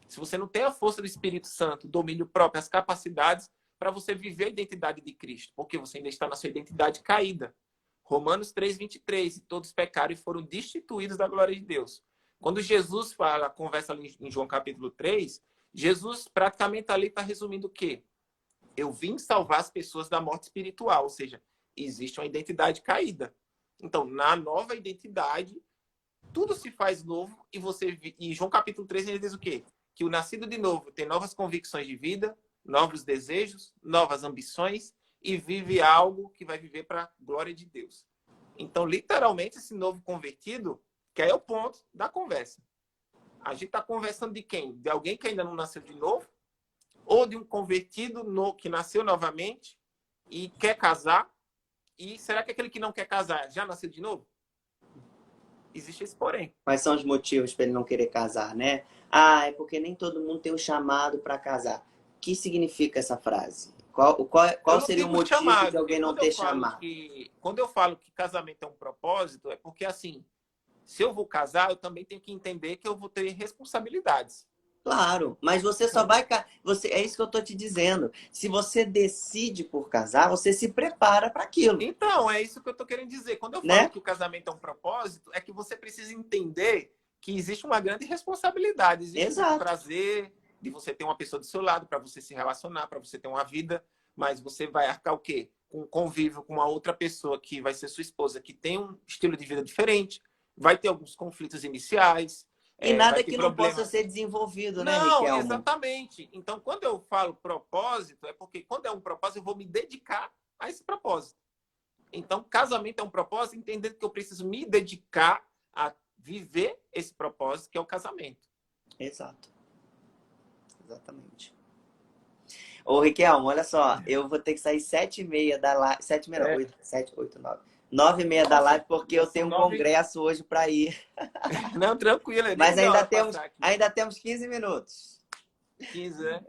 Se você não tem a força do Espírito Santo, o domínio próprio, as capacidades para você viver a identidade de Cristo, porque você ainda está na sua identidade caída. Romanos 3:23, e todos pecaram e foram destituídos da glória de Deus. Quando Jesus fala, conversa ali em João capítulo 3, Jesus praticamente ali está resumindo o quê? Eu vim salvar as pessoas da morte espiritual, ou seja, existe uma identidade caída. Então, na nova identidade, tudo se faz novo e João capítulo 3 ele diz o quê? Que o nascido de novo tem novas convicções de vida, novos desejos, novas ambições e vive algo que vai viver para a glória de Deus. Então, literalmente, esse novo convertido, que aí é o ponto da conversa. A gente está conversando de quem? De alguém que ainda não nasceu de novo? Ou de um convertido que nasceu novamente e quer casar? E será que aquele que não quer casar já nasceu de novo? Existe esse porém. Quais são os motivos para ele não querer casar, né? Ah, é porque nem todo mundo tem o chamado para casar. O que significa essa frase? Qual seria o motivo chamado, de alguém não ter chamado? Quando eu falo que casamento é um propósito, é porque, assim, se eu vou casar, eu também tenho que entender que eu vou ter responsabilidades. Claro, mas você só vai... É isso que eu tô te dizendo. Se você decide por casar, você se prepara para aquilo. Então, é isso que eu tô querendo dizer. Quando eu falo né? que o casamento é um propósito, é que você precisa entender que existe uma grande responsabilidade. Existe o prazer de você ter uma pessoa do seu lado, para você se relacionar, para você ter uma vida, mas você vai arcar o quê? Com um convívio com uma outra pessoa que vai ser sua esposa, que tem um estilo de vida diferente, vai ter alguns conflitos iniciais. E nada que não possa ser desenvolvido, né, Riquelme? Não, exatamente. Então, quando eu falo propósito, é porque quando é um propósito, eu vou me dedicar a esse propósito. Então, casamento é um propósito, entendendo que eu preciso me dedicar a viver esse propósito, que é o casamento. Exato. Exatamente. Ô, Riquelme, olha só, eu vou ter que sair 7h30 da live. 7h30 não, 8, 7, 8, 9. 9h30 da live, porque eu tenho um congresso hoje para ir. Não, tranquilo. Mas ainda temos 15 minutos. 15, né?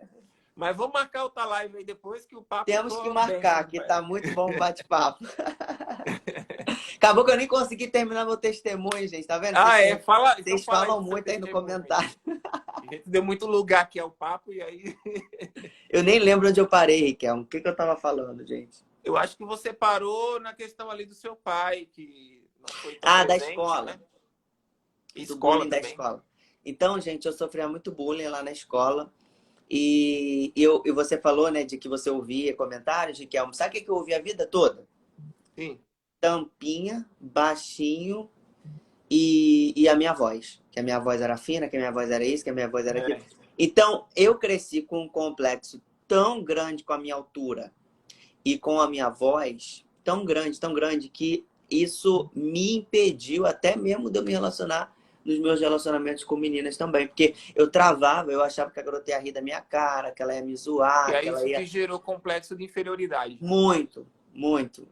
Mas vamos marcar outra live aí depois que o papo... Temos que marcar, que tá muito bom o bate-papo. Acabou que eu nem consegui terminar meu testemunho, gente. Tá vendo? Vocês falam muito aí no comentário. A gente deu muito lugar aqui ao papo e aí... Eu nem lembro onde eu parei, Riquelme. O que eu tava falando, gente? Eu acho que você parou na questão ali do seu pai, que não foi tão presente, da escola. Né? Do bullying da escola. Então, gente, eu sofria muito bullying lá na escola. E você falou, né, de que você ouvia comentários, Riquelme. Sabe o que eu ouvi a vida toda? Sim. Tampinha, baixinho e a minha voz. Que a minha voz era fina, que a minha voz era isso, que a minha voz era aquilo. Então, eu cresci com um complexo tão grande com a minha altura e com a minha voz, tão grande, que isso me impediu até mesmo de eu me relacionar nos meus relacionamentos com meninas também. Porque eu travava, eu achava que a garota ia rir da minha cara, que ela ia me zoar. E é isso que gerou complexo de inferioridade. Muito,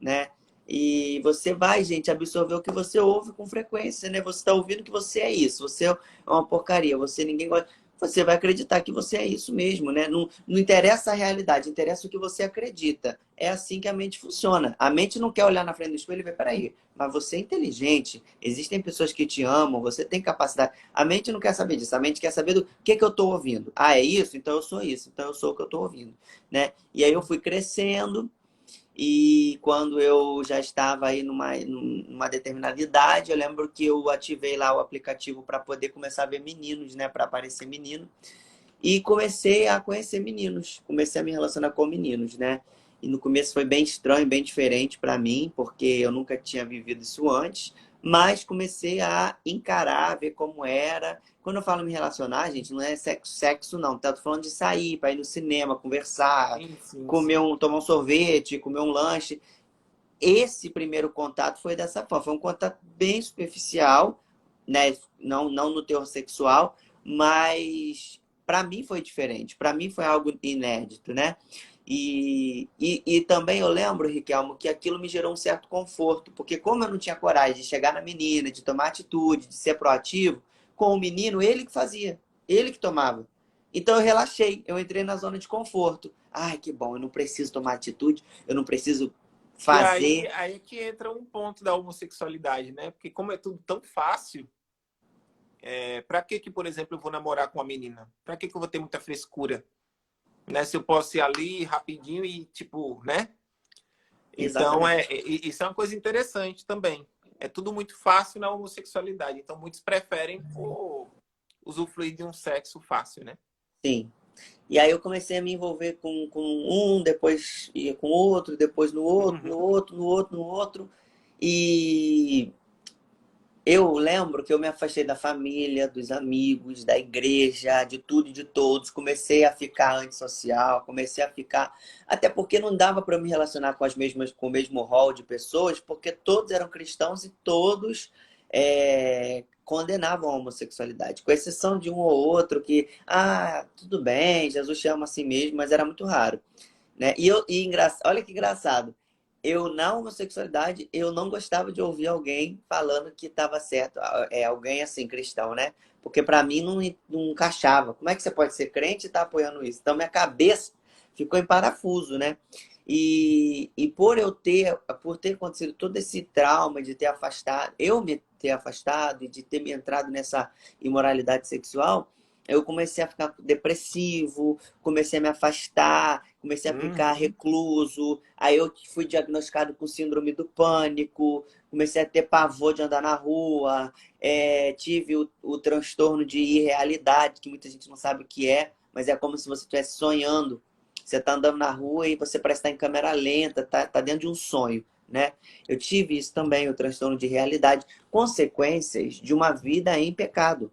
né? E você vai, gente, absorver o que você ouve com frequência, né? Você tá ouvindo que você é isso, você é uma porcaria, ninguém gosta. Você vai acreditar que você é isso mesmo, né? Não interessa a realidade, interessa o que você acredita. É assim que a mente funciona. A mente não quer olhar na frente do espelho e ver, peraí, mas você é inteligente, existem pessoas que te amam, você tem capacidade. A mente não quer saber disso, a mente quer saber do que eu tô ouvindo. Ah, é isso? Então eu sou isso, então eu sou o que eu tô ouvindo, né? E aí eu fui crescendo. E quando eu já estava aí numa determinada idade, eu lembro que eu ativei lá o aplicativo para poder começar a ver meninos, né? Para aparecer menino. E comecei a conhecer meninos. Comecei a me relacionar com meninos, né? E no começo foi bem estranho, bem diferente para mim, porque eu nunca tinha vivido isso antes. Mas comecei a encarar, a ver como era. Quando eu falo me relacionar, gente, não é sexo não. Tô falando de sair, para ir no cinema, conversar, tomar um sorvete, comer um lanche. Esse primeiro contato foi dessa forma. Foi um contato bem superficial, né? Não no teor sexual, mas para mim foi diferente. Para mim foi algo inédito, né? E também eu lembro, Riquelmo, que aquilo me gerou um certo conforto, porque como eu não tinha coragem de chegar na menina, de tomar atitude, de ser proativo, com o menino, ele que fazia, ele que tomava. Então eu relaxei, eu entrei na zona de conforto. Ai, que bom, eu não preciso tomar atitude, eu não preciso E aí, fazer. aí que entra um ponto da homossexualidade, né? Porque como é tudo tão fácil, pra que, por exemplo, eu vou namorar com uma menina? Pra que eu vou ter muita frescura? Né? Se eu posso ir ali rapidinho e, tipo, né? Então, Exatamente. isso é uma coisa interessante também. É tudo muito fácil na homossexualidade. Então, muitos preferem usufruir de um sexo fácil, né? Sim. E aí eu comecei a me envolver com um, depois ia com outro, depois no outro, no Uhum. outro, no outro, no outro. E eu lembro que eu me afastei da família, dos amigos, da igreja, de tudo e de todos. Comecei a ficar antissocial, comecei a ficar. Até porque não dava para me relacionar com com o mesmo rol de pessoas, porque todos eram cristãos e todos condenavam a homossexualidade, com exceção de um ou outro que, tudo bem, Jesus chama assim mesmo, mas era muito raro, né? Olha que engraçado. Eu, na homossexualidade, eu não gostava de ouvir alguém falando que estava certo. Alguém assim, cristão, né? Porque para mim não encaixava. Como é que você pode ser crente e estar apoiando isso? Então, minha cabeça ficou em parafuso, né? E por ter acontecido todo esse trauma de ter afastado, eu me ter afastado e de ter me entrado nessa imoralidade sexual, eu comecei a ficar depressivo, comecei a me afastar, comecei a ficar Uhum. recluso. Aí eu fui diagnosticado com síndrome do pânico, comecei a ter pavor de andar na rua, tive o transtorno de irrealidade, que muita gente não sabe o que é, mas é como se você estivesse sonhando. Você está andando na rua e você parece estar em câmera lenta, tá dentro de um sonho, né? Eu tive isso também, o transtorno de realidade, consequências de uma vida em pecado.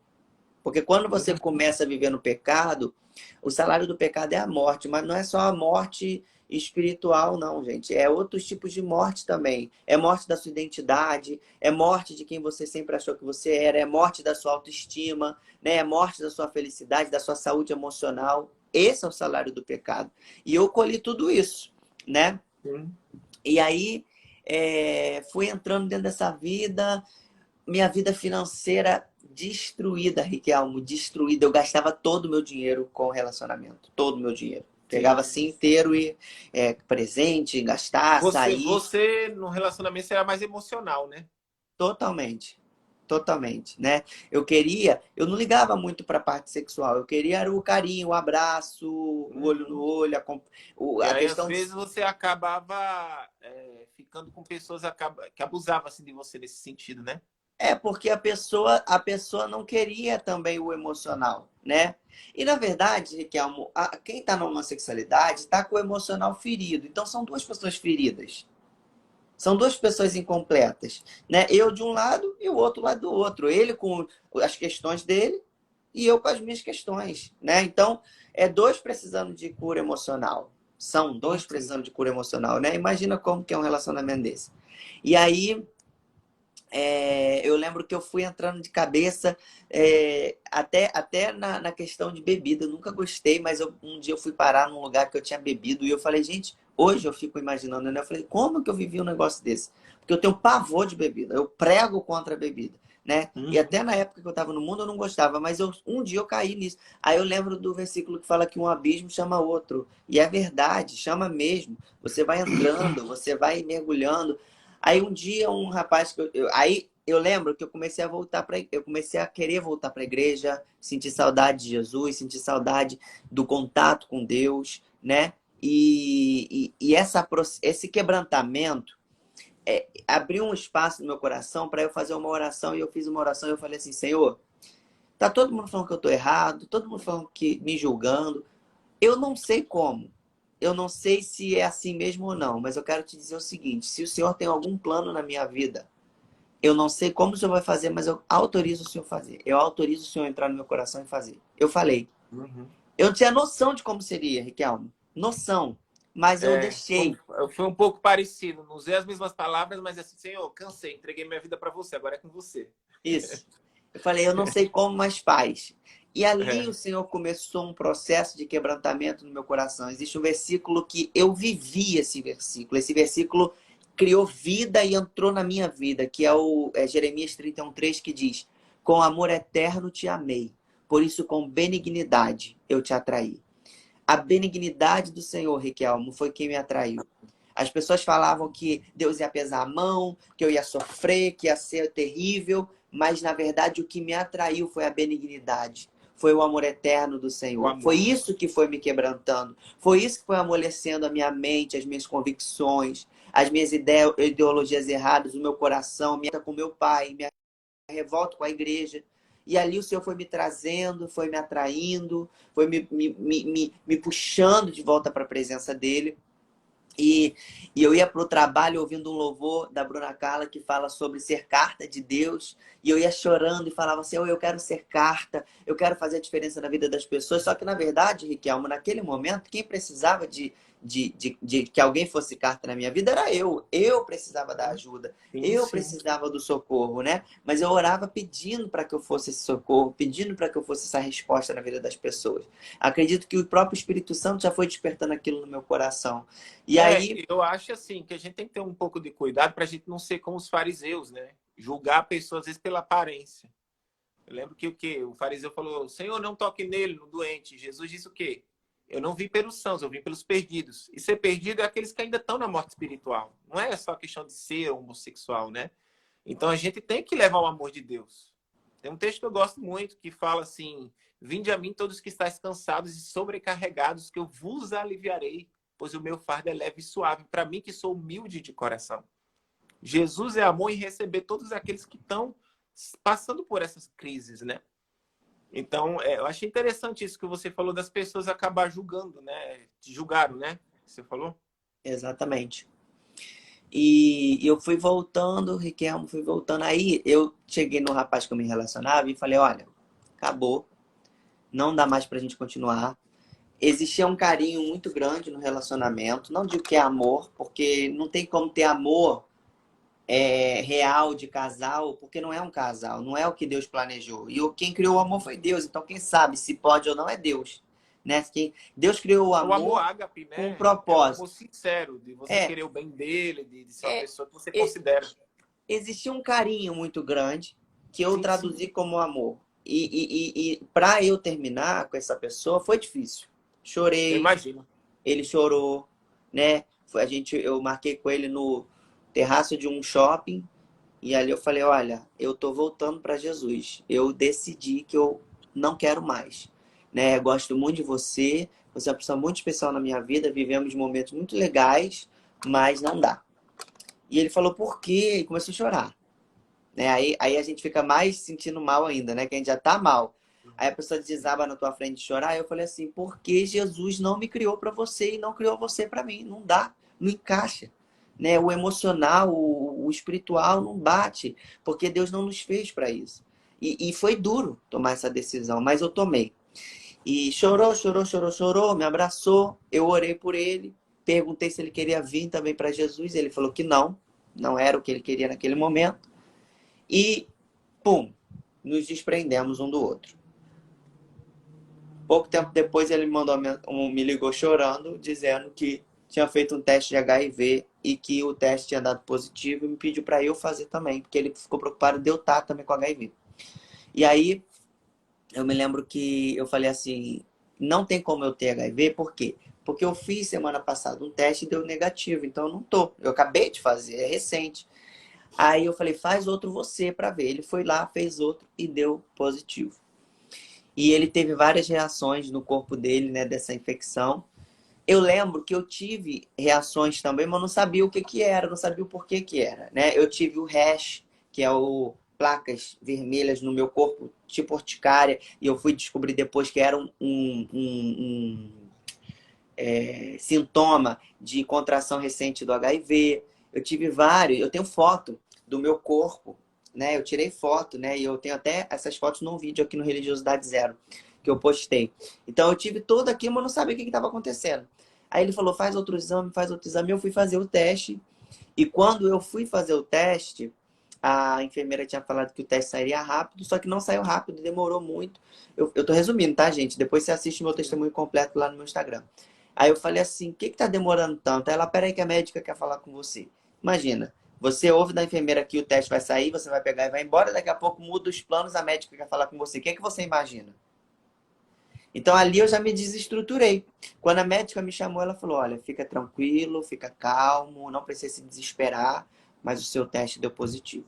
Porque quando você começa a viver no pecado, o salário do pecado é a morte, mas não é só a morte espiritual, não, gente. É outros tipos de morte também. É morte da sua identidade, é morte de quem você sempre achou que você era, é morte da sua autoestima, né? É morte da sua felicidade, da sua saúde emocional. Esse é o salário do pecado. E eu colhi tudo isso, né? Sim. E aí fui entrando dentro dessa vida, minha vida financeira destruída, Riquelmo, destruída. Eu gastava todo o meu dinheiro com relacionamento, todo o meu dinheiro. Pegava Sim. assim inteiro e presente, gastar, Você, sair, você, no relacionamento, será mais emocional, né? totalmente. Totalmente, né? Eu não ligava muito para a parte sexual, eu queria era o carinho, o abraço, o olho no Uhum. olho, E a aí, às questão de. vezes, você acabava ficando com pessoas que abusavam assim, de você nesse sentido, né? Porque a pessoa não queria também o emocional, né? E na verdade, Riquelmo, quem está na homossexualidade está com o emocional ferido. Então são duas pessoas feridas. São duas pessoas incompletas, né? Eu de um lado e o outro lado do outro. Ele com as questões dele e eu com as minhas questões, né? Então, dois precisando de cura emocional. São dois Sim. precisando de cura emocional, né? Imagina como que é um relacionamento desse. E aí, eu lembro que eu fui entrando de cabeça até na questão de bebida. Eu nunca gostei, mas um dia eu fui parar num lugar que eu tinha bebido e eu falei, gente, hoje eu fico imaginando, né? Eu falei, como que eu vivi um negócio desse? Porque eu tenho pavor de bebida, eu prego contra a bebida, né? E Uhum. até na época que eu estava no mundo eu não gostava, mas um dia eu caí nisso. Aí eu lembro do versículo que fala que um abismo chama outro. E é verdade, chama mesmo. Você vai entrando, você vai mergulhando. Aí um dia um rapaz aí eu lembro que eu comecei a querer voltar para a igreja, sentir saudade de Jesus, sentir saudade do contato com Deus, né? Esse quebrantamento abriu um espaço no meu coração para eu fazer uma oração e eu fiz uma oração e eu falei assim, Senhor, tá todo mundo falando que eu tô errado, todo mundo falando que me julgando, eu não sei como. Eu não sei se é assim mesmo ou não, mas eu quero te dizer o seguinte: se o Senhor tem algum plano na minha vida, eu não sei como o Senhor vai fazer, mas eu autorizo o Senhor fazer. Eu autorizo o Senhor entrar no meu coração e fazer. Eu falei. Uhum. Eu não tinha noção de como seria, Riquelme. Noção. Mas eu deixei. Foi um pouco parecido. Não usei as mesmas palavras, mas assim, Senhor, cansei, entreguei minha vida para você, agora é com você. Isso. Eu falei, eu não sei como, mas faz. E ali É. o Senhor começou um processo de quebrantamento no meu coração. Existe um versículo que eu vivi esse versículo. Esse versículo criou vida e entrou na minha vida, que é Jeremias 31:3, que diz: Com amor eterno te amei, por isso com benignidade eu te atraí. A benignidade do Senhor, Riquelmo, foi quem me atraiu. As pessoas falavam que Deus ia pesar a mão, que eu ia sofrer, que ia ser terrível, mas na verdade o que me atraiu foi a benignidade, foi o amor eterno do O Senhor. Foi amor. isso que foi me quebrantando, foi isso que foi amolecendo a minha mente, as minhas convicções, as minhas ideologias erradas, o meu coração, minha com meu pai, minha revolta com a igreja. E ali o Senhor foi me trazendo, foi me atraindo, foi me puxando de volta para a presença dele. E eu ia para o trabalho ouvindo um louvor da Bruna Carla que fala sobre ser carta de Deus. E eu ia chorando e falava assim, eu quero ser carta, eu quero fazer a diferença na vida das pessoas. Só que, na verdade, Riquelme, naquele momento, quem precisava de que alguém fosse carta na minha vida era eu. Eu precisava da ajuda, Sim, eu sim. precisava do socorro, né? Mas eu orava pedindo para que eu fosse esse socorro, pedindo para que eu fosse essa resposta na vida das pessoas. Acredito que o próprio Espírito Santo já foi despertando aquilo no meu coração. E aí, Eu acho assim que a gente tem que ter um pouco de cuidado para a gente não ser como os fariseus, né? Julgar a pessoa às vezes pela aparência. Eu lembro que o fariseu falou: Senhor, não toque nele, no doente. Jesus disse o quê? Eu não vim pelos sãos, eu vim pelos perdidos. E ser perdido é aqueles que ainda estão na morte espiritual. Não é só questão de ser homossexual, né? Então a gente tem que levar o amor de Deus. Tem um texto que eu gosto muito que fala assim: Vinde a mim todos que estáis cansados e sobrecarregados, que eu vos aliviarei, pois o meu fardo é leve e suave, para mim que sou humilde de coração. Jesus é amor em receber todos aqueles que estão passando por essas crises, né? Então, eu achei interessante isso que você falou das pessoas acabar julgando, né? Te julgaram, né? Você falou? exatamente. E eu fui voltando, Riquelme, fui voltando. Aí eu cheguei no rapaz que eu me relacionava e falei, olha, acabou, não dá mais pra gente continuar. Existia um carinho muito grande no relacionamento. Não digo que é amor, porque não tem como ter amor real de casal, porque não é um casal, não é o que Deus planejou. E quem criou o amor foi Deus. Então quem sabe se pode ou não é Deus. Né? Deus criou o É o amor amor ágape, com um né? É o amor propósito. sincero, de você É, querer o bem dele, de ser uma é, pessoa que você é considera. existia um carinho muito grande que eu Sim, sim. traduzi como amor. E para eu terminar com essa pessoa foi difícil. Eu Chorei, imagino. ele chorou, né? Eu marquei com ele no terraço de um shopping e ali eu falei, olha, eu tô voltando para Jesus. Eu decidi que eu não quero mais, né? Eu gosto muito de você, você é uma pessoa muito especial na minha vida, vivemos momentos muito legais, mas não dá. E ele falou, por quê? E começou a chorar. Né? Aí a gente fica mais sentindo mal ainda, né? Que a gente já tá mal. Aí a pessoa desaba na tua frente de chorar. Aí eu falei assim, porque Jesus não me criou para você e não criou você para mim. Não dá, não encaixa. Né? O emocional, o espiritual não bate, porque Deus não nos fez para isso. E foi duro tomar essa decisão, mas eu tomei. E chorou, chorou, chorou, chorou, me abraçou. Eu orei por ele, perguntei se ele queria vir também para Jesus. Ele falou que não, não era o que ele queria naquele momento. E, pum, nos desprendemos um do outro. Pouco tempo depois ele me ligou chorando, dizendo que tinha feito um teste de HIV e que o teste tinha dado positivo e me pediu para eu fazer também, porque ele ficou preocupado de eu estar também com HIV. E aí eu me lembro que eu falei assim, não tem como eu ter HIV, por quê? Porque eu fiz semana passada um teste e deu negativo, então eu não tô. Eu acabei de fazer, é recente. Aí eu falei, faz outro você para ver. Ele foi lá, fez outro e deu positivo. E ele teve várias reações no corpo dele, né, dessa infecção. Eu lembro que eu tive reações também, mas não sabia o que que era, não sabia o porquê que era, né? Eu tive o rash, que é o placas vermelhas no meu corpo, tipo urticária, e eu fui descobrir depois que era sintoma de contração recente do HIV. Eu tive vários, eu tenho foto do meu corpo, né? Eu tirei foto, né? E eu tenho até essas fotos num vídeo aqui no Religiosidade Zero, que eu postei. Então eu tive tudo aquilo, mas não sabia o que estava acontecendo. Aí ele falou, faz outro exame, faz outro exame. Eu fui fazer o teste. E quando eu fui fazer o teste, a enfermeira tinha falado que o teste sairia rápido, só que não saiu rápido, demorou muito. Eu tô resumindo, tá, gente? Depois você assiste meu testemunho completo lá no meu Instagram. Aí eu falei assim, o que que tá demorando tanto? Aí ela, peraí que a médica quer falar com você. Imagina, você ouve da enfermeira que o teste vai sair, você vai pegar e vai embora, daqui a pouco muda os planos, a médica quer falar com você. O que que você imagina? Então ali eu já me desestruturei. Quando a médica me chamou, ela falou: olha, fica tranquilo, fica calmo, não precisa se desesperar, mas o seu teste deu positivo.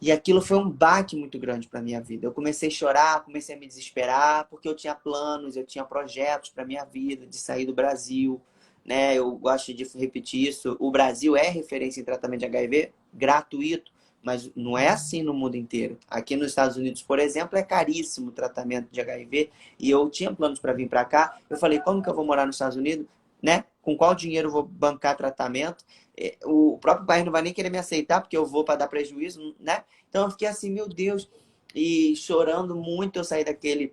E aquilo foi um baque muito grande para minha vida. Eu comecei a chorar, comecei a me desesperar, porque eu tinha planos, eu tinha projetos para minha vida, de sair do Brasil, né? Eu gosto de repetir isso. O Brasil é referência em tratamento de HIV gratuito, mas não é assim no mundo inteiro. Aqui nos Estados Unidos, por exemplo, é caríssimo o tratamento de HIV, e eu tinha planos para vir para cá. Eu falei: como que eu vou morar nos Estados Unidos, né? Com qual dinheiro eu vou bancar tratamento? O próprio país não vai nem querer me aceitar, porque eu vou para dar prejuízo, né? Então eu fiquei assim, meu Deus, e chorando muito. Eu saí daquele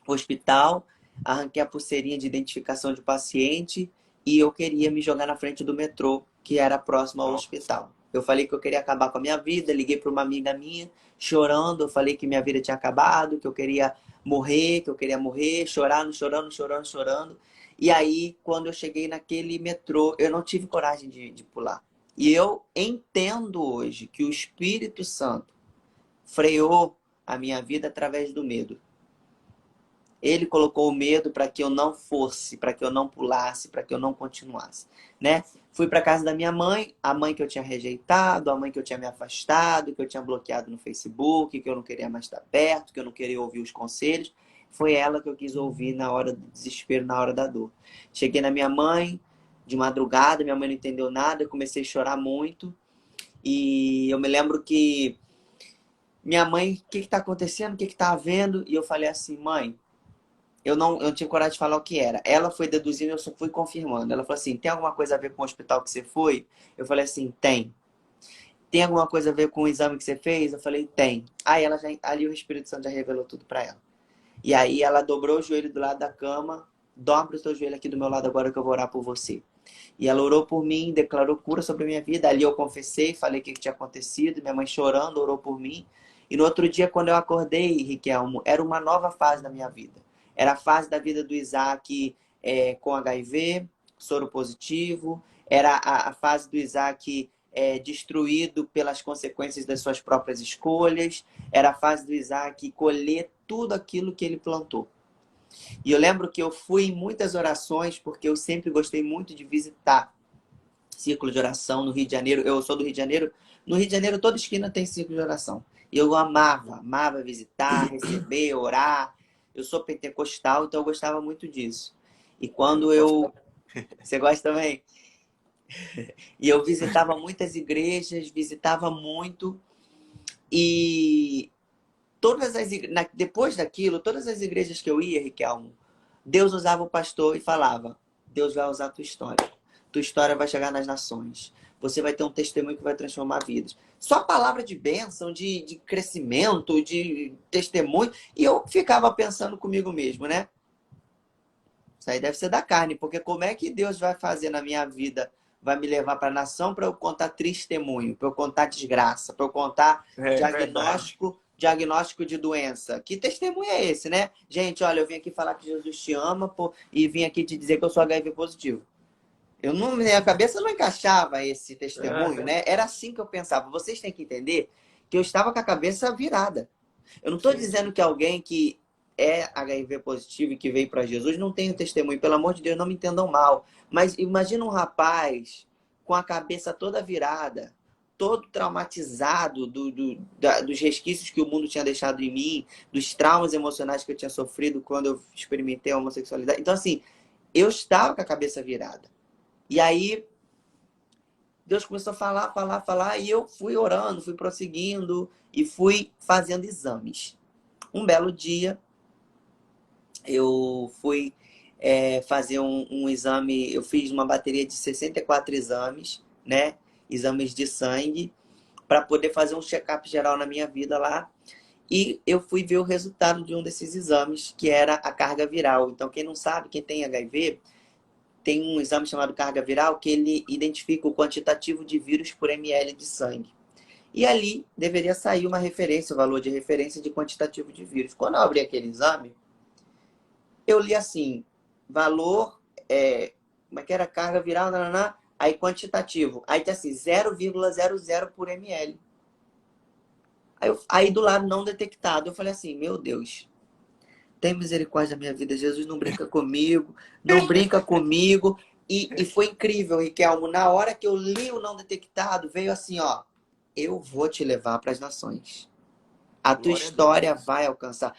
hospital, arranquei a pulseirinha de identificação de paciente e eu queria me jogar na frente do metrô, que era próximo ao hospital. Eu falei que eu queria acabar com a minha vida, liguei para uma amiga minha, chorando. Eu falei que minha vida tinha acabado, que eu queria morrer, chorando, chorando, chorando, chorando. E aí, quando eu cheguei naquele metrô, eu não tive coragem de pular. E eu entendo hoje que o Espírito Santo freou a minha vida através do medo. Ele colocou o medo para que eu não fosse, para que eu não pulasse, para que eu não continuasse, né? Fui para casa da minha mãe, a mãe que eu tinha rejeitado, a mãe que eu tinha me afastado, que eu tinha bloqueado no Facebook, que eu não queria mais estar perto, que eu não queria ouvir os conselhos. Foi ela que eu quis ouvir na hora do desespero, na hora da dor. Cheguei na minha mãe de madrugada, minha mãe não entendeu nada, eu comecei a chorar muito. E eu me lembro que minha mãe: o que está acontecendo? O que está havendo? E eu falei assim: mãe, eu não tinha coragem de falar o que era. Ela foi deduzindo, eu só fui confirmando. Ela falou assim: tem alguma coisa a ver com o hospital que você foi? Eu falei assim: tem. Tem alguma coisa a ver com o exame que você fez? Eu falei: tem. Aí ali o Espírito Santo já revelou tudo para ela. E aí ela dobrou o joelho do lado da cama: dobra o seu joelho aqui do meu lado agora que eu vou orar por você. E ela orou por mim, declarou cura sobre a minha vida. Ali eu confessei, falei o que tinha acontecido. Minha mãe chorando, orou por mim. E no outro dia, quando eu acordei, Riquelmo, era uma nova fase da minha vida. Era a fase da vida do Isaac com HIV, soro positivo. Era a fase do Isaac destruído pelas consequências das suas próprias escolhas. Era a fase do Isaac colher tudo aquilo que ele plantou. E eu lembro que eu fui em muitas orações, porque eu sempre gostei muito de visitar círculo de oração no Rio de Janeiro. Eu sou do Rio de Janeiro. No Rio de Janeiro, toda esquina tem círculo de oração. E eu amava visitar, receber, orar. Eu sou pentecostal, então eu gostava muito disso. E quando eu... Você gosta também? E eu visitava muitas igrejas, visitava muito. E depois daquilo, todas as igrejas que eu ia, Riquelmo, Deus usava o pastor e falava: Deus vai usar a tua história. Tua história vai chegar nas nações. Você vai ter um testemunho que vai transformar vidas. Só palavra de bênção, de crescimento, de testemunho. E eu ficava pensando comigo mesmo, né? Isso aí deve ser da carne, porque como é que Deus vai fazer na minha vida? Vai me levar para a nação para eu contar testemunho, para eu contar desgraça, para eu contar diagnóstico de doença. Que testemunho é esse, né? Gente, olha, eu vim aqui falar que Jesus te ama, pô, e vim aqui te dizer que eu sou HIV positivo. Minha cabeça não encaixava esse testemunho, né? Era assim que eu pensava. Vocês têm que entender que eu estava com a cabeça virada. Eu não estou dizendo que alguém que é HIV positivo e que veio para Jesus não tem um testemunho. Pelo amor de Deus, não me entendam mal. Mas imagina um rapaz com a cabeça toda virada, todo traumatizado dos resquícios que o mundo tinha deixado em mim, dos traumas emocionais que eu tinha sofrido quando eu experimentei a homossexualidade. Então, assim, eu estava com a cabeça virada. E aí, Deus começou a falar, e eu fui orando, fui prosseguindo e fui fazendo exames. Um belo dia, eu fui fazer um exame, eu fiz uma bateria de 64 exames, né? Exames de sangue, para poder fazer um check-up geral na minha vida lá. E eu fui ver o resultado de um desses exames, que era a carga viral. Então, quem não sabe, quem tem HIV, tem um exame chamado carga viral, que ele identifica o quantitativo de vírus por ml de sangue. E ali deveria sair uma referência, o valor de referência de quantitativo de vírus. Quando eu abri aquele exame, eu li assim: valor, como é que era? Carga viral, nananá, aí quantitativo. Aí tá assim, 0,00 por ml. Aí do lado não detectado, eu falei assim: meu Deus, tem misericórdia da minha vida, Jesus, não brinca comigo, não brinca comigo. E foi incrível, Riquelmo, na hora que eu li o Não Detectado, veio assim, ó, eu vou te levar para as nações. A tua Glória a história Deus. vai alcançar.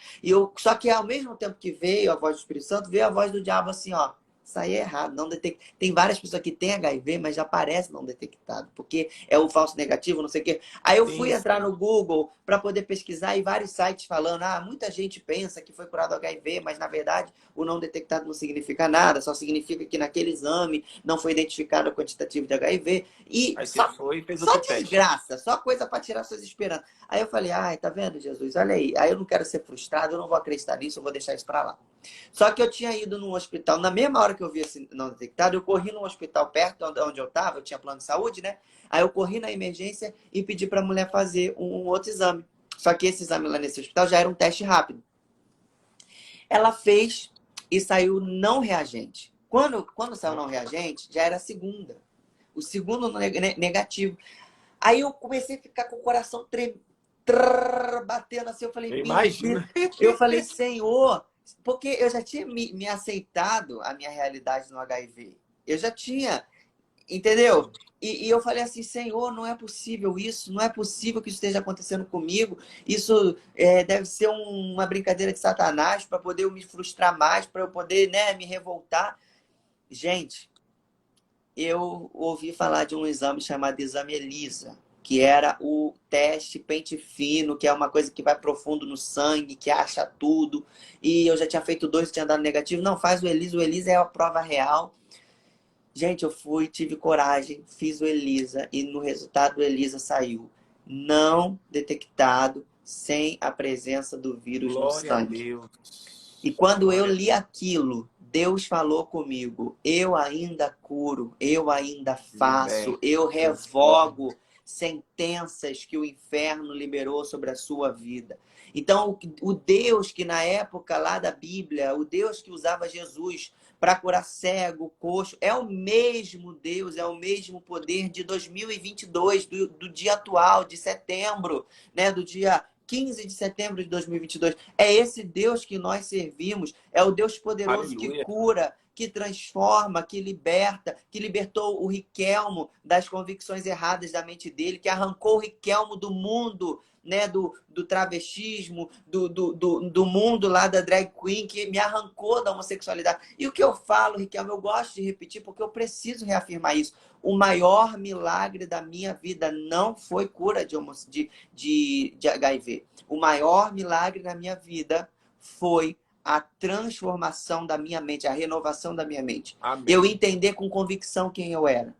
Só que ao mesmo tempo que veio a voz do Espírito Santo, veio a voz do diabo assim, ó. Isso aí é errado. Não Tem várias pessoas que têm HIV, mas já aparece não detectado, porque é o falso negativo, não sei o quê. Aí eu Sim, fui entrar sim. no Google para poder pesquisar e vários sites falando, muita gente pensa que foi curado HIV, mas na verdade o não detectado não significa nada, só significa que naquele exame não foi identificado o quantitativo de HIV. E Aí você só, foi e fez só outro teste. desgraça, só coisa para tirar suas esperanças. Aí eu falei, ai, tá vendo, Jesus? Olha aí. Aí eu não quero ser frustrado, eu não vou acreditar nisso, eu vou deixar isso para lá. Só que eu tinha ido num hospital, na mesma hora que eu vi esse não detectado, eu corri num hospital perto de onde eu estava, eu tinha plano de saúde, né? Aí eu corri na emergência e pedi para a mulher fazer um outro exame. Só que esse exame lá nesse hospital já era um teste rápido. Ela fez e saiu não reagente. Quando saiu não reagente, já era a segunda. O segundo negativo. Aí eu comecei a ficar com o coração batendo assim. Eu falei, Eu meu Deus. imagino. Eu falei, Senhor, porque eu já tinha me aceitado a minha realidade no HIV. Eu já tinha, entendeu? E eu falei assim, Senhor, não é possível isso, não é possível que isso esteja acontecendo comigo. Isso deve ser uma brincadeira de Satanás para poder eu me frustrar mais, para eu poder, né, me revoltar. Gente, eu ouvi falar de um exame chamado exame ELISA, que era o teste pente fino, que é uma coisa que vai profundo no sangue, que acha tudo. E eu já tinha feito 2 e tinha dado negativo. Não, faz o ELISA. O ELISA é a prova real. Gente, eu fui, tive coragem, fiz o ELISA e no resultado do ELISA saiu não detectado sem a presença do vírus no Glória a sangue. Deus. E quando eu Glória a li Deus. aquilo, Deus falou comigo, eu ainda curo, eu ainda faço, Liberta, eu transforma. revogo sentenças que o inferno liberou sobre a sua vida. Então, o Deus que na época lá da Bíblia, o Deus que usava Jesus para curar cego, coxo, é o mesmo Deus, é o mesmo poder de 2022, do dia atual, de setembro, né, do dia 15 de setembro de 2022. É esse Deus que nós servimos, é o Deus poderoso que Aleluia. cura, que transforma, que liberta, que libertou o Riquelmo das convicções erradas da mente dele, que arrancou o Riquelmo do mundo, né, do travestismo, do mundo lá da drag queen, que me arrancou da homossexualidade. E o que eu falo, Riquelmo, eu gosto de repetir porque eu preciso reafirmar isso. O maior milagre da minha vida não foi cura de HIV. O maior milagre na minha vida foi a transformação da minha mente, a renovação da minha mente. Eu Amém. entender com convicção quem eu era.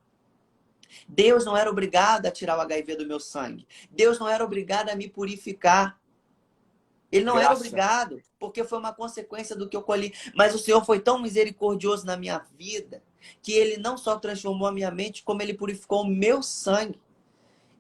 Deus não era obrigado a tirar o HIV do meu sangue. Deus não era obrigado a me purificar. Ele não era Graça. obrigado, porque foi uma consequência do que eu colhi. Mas o Senhor foi tão misericordioso na minha vida, que Ele não só transformou a minha mente, como Ele purificou o meu sangue.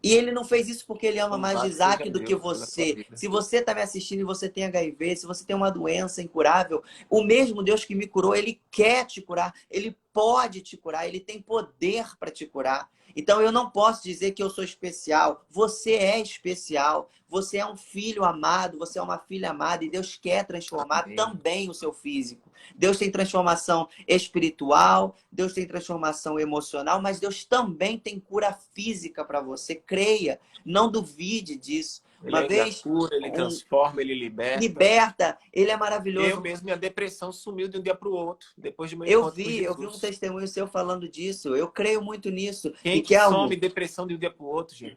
E ele não fez isso porque ele ama mais Louvado seja Isaac do que Deus pela tua você. vida. Se você está me assistindo e você tem HIV, se você tem uma doença incurável, o mesmo Deus que me curou, ele quer te curar, ele pode te curar, ele tem poder para te curar. Então eu não posso dizer que eu sou especial. Você é especial. Você é um filho amado, você é uma filha amada e Deus quer transformar Amém. também o seu físico. Deus tem transformação espiritual, Deus tem transformação emocional, mas Deus também tem cura física para você. Creia, não duvide disso. Ele Uma ainda vez, cura, ele transforma, ele liberta. liberta, ele é Eu maravilhoso. mesmo, minha depressão sumiu de um dia para o outro, depois do meu Eu encontro com vi, eu vi um Jesus. testemunho seu falando disso. Eu creio muito nisso. Quem que some Riquelmo, depressão de um dia para o outro, gente?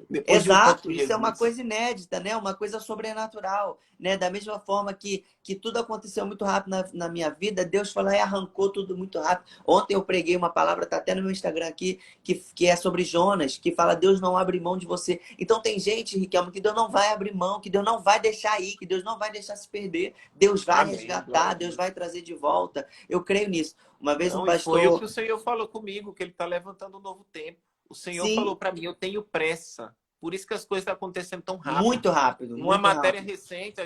Depois de um encontro exato, com isso é uma Jesus. coisa inédita, né? Uma coisa sobrenatural, né? Da mesma forma que tudo aconteceu muito rápido na minha vida, Deus falou e arrancou tudo muito rápido. Ontem eu preguei uma palavra, tá até no meu Instagram aqui, que é sobre Jonas, que fala Deus não abre mão de você. Então tem gente, Riquelme, que Deus não vai abrir mão, que Deus não vai deixar ir, que Deus não vai deixar se perder. Deus vai Amém. Glória resgatar, a Deus Deus. vai trazer de volta. Eu creio nisso. Uma vez um Não, e foi o que pastor, o Senhor falou comigo, que Ele está levantando um novo tempo. O Senhor falou sim, para mim, eu tenho pressa. Por isso que as coisas estão acontecendo tão muito rápido. rápido, Numa muito matéria rápido. recente,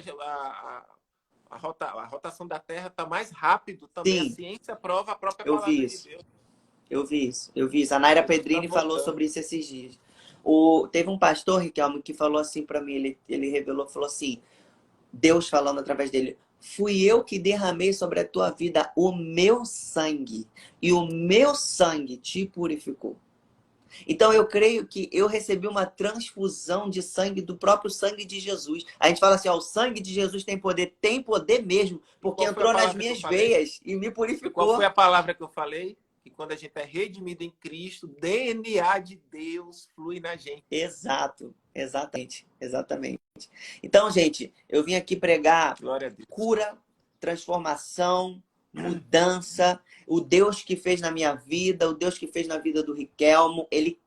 a rotação da Terra está mais rápido também. A Sim, ciência prova a própria eu vi palavra de isso. Deus. Eu vi isso, eu vi isso. A Naira Jesus está Pedrini falou voltando. sobre isso esses dias. Teve um pastor, Riquelme, que falou assim para mim, ele revelou, falou assim, Deus falando através dele, fui eu que derramei sobre a tua vida o meu sangue, e o meu sangue te purificou. Então eu creio que eu recebi uma transfusão de sangue do próprio sangue de Jesus. A gente fala assim, ó, o sangue de Jesus tem poder mesmo, porque entrou nas minhas veias e me purificou. E qual foi a palavra que eu falei? Que quando a gente é redimido em Cristo, DNA de Deus flui na gente. Exato, exatamente. Então, gente, eu vim aqui pregar cura, transformação, mudança. O Deus que fez na minha vida, o Deus que fez na vida do Riquelmo, ele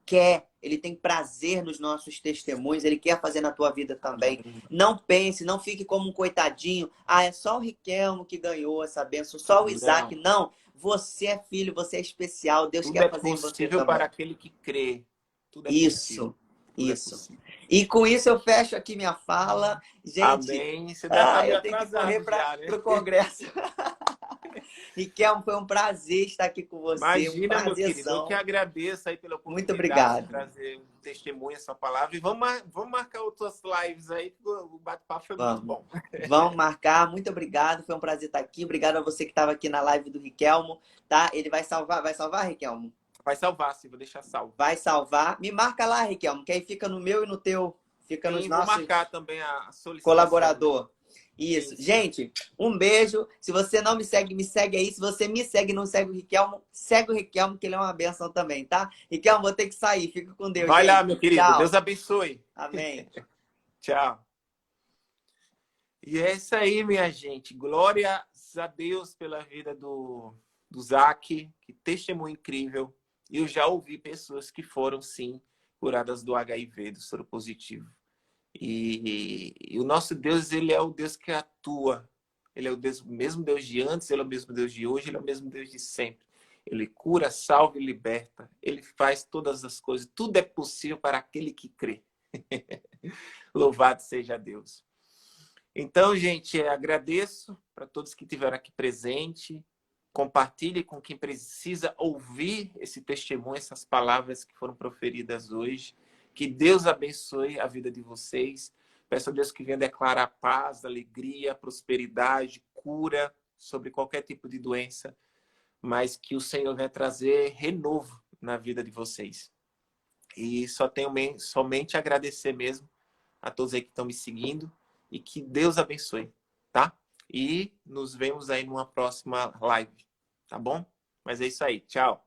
tem prazer nos nossos testemunhos, ele quer fazer na tua vida também. Não pense, não fique como um coitadinho. Ah, é só o Riquelmo que ganhou essa bênção, só o Isaac. Não, você é filho, você é especial, Deus quer fazer em você também. Tudo é possível para aquele que crê. Tudo é possível. Isso. E com isso eu fecho aqui minha fala. Gente, amém. Você deve eu tenho que correr para o Congresso. Riquelmo, foi um prazer estar aqui com você. Imagina, meu querido, eu que agradeço aí pela oportunidade. Muito obrigado. De trazer um testemunho, essa palavra. E vamos marcar outras lives aí, que o bate-papo foi muito bom. Vamos marcar. Muito obrigado. Foi um prazer estar aqui. Obrigado a você que estava aqui na live do Riquelmo. Tá? Ele vai salvar, Riquelmo? Vai salvar, sim, vou deixar salvo. Vai salvar. Me marca lá, Riquelmo, que aí fica no meu e no teu. Fica nos nossos. Vou marcar também a solicitação. Colaborador. Isso. Sim. Gente, um beijo. Se você não me segue aí. Se você me segue e não segue o Riquelmo, segue o Riquelmo, que ele é uma bênção também, tá? Riquelmo, vou ter que sair. Fica com Deus. Vai gente. lá, meu querido. Tchau. Deus abençoe. Amém. Tchau. E é isso aí, minha gente. Glórias a Deus pela vida do Zac. Que testemunho incrível. Eu já ouvi pessoas que foram, sim, curadas do HIV, do soro positivo. E o nosso Deus, ele é o Deus que atua. Ele é o mesmo Deus de antes, ele é o mesmo Deus de hoje, ele é o mesmo Deus de sempre. Ele cura, salva e liberta. Ele faz todas as coisas. Tudo é possível para aquele que crê. Louvado seja Deus. Então, gente, agradeço para todos que estiveram aqui presentes. Compartilhe com quem precisa ouvir esse testemunho, essas palavras que foram proferidas hoje. Que Deus abençoe a vida de vocês. Peço a Deus que venha declarar paz, alegria, prosperidade, cura sobre qualquer tipo de doença. Mas que o Senhor venha trazer renovo na vida de vocês. E só tenho somente agradecer mesmo a todos aí que estão me seguindo. E que Deus abençoe, tá? E nos vemos aí numa próxima live, tá bom? Mas é isso aí. Tchau.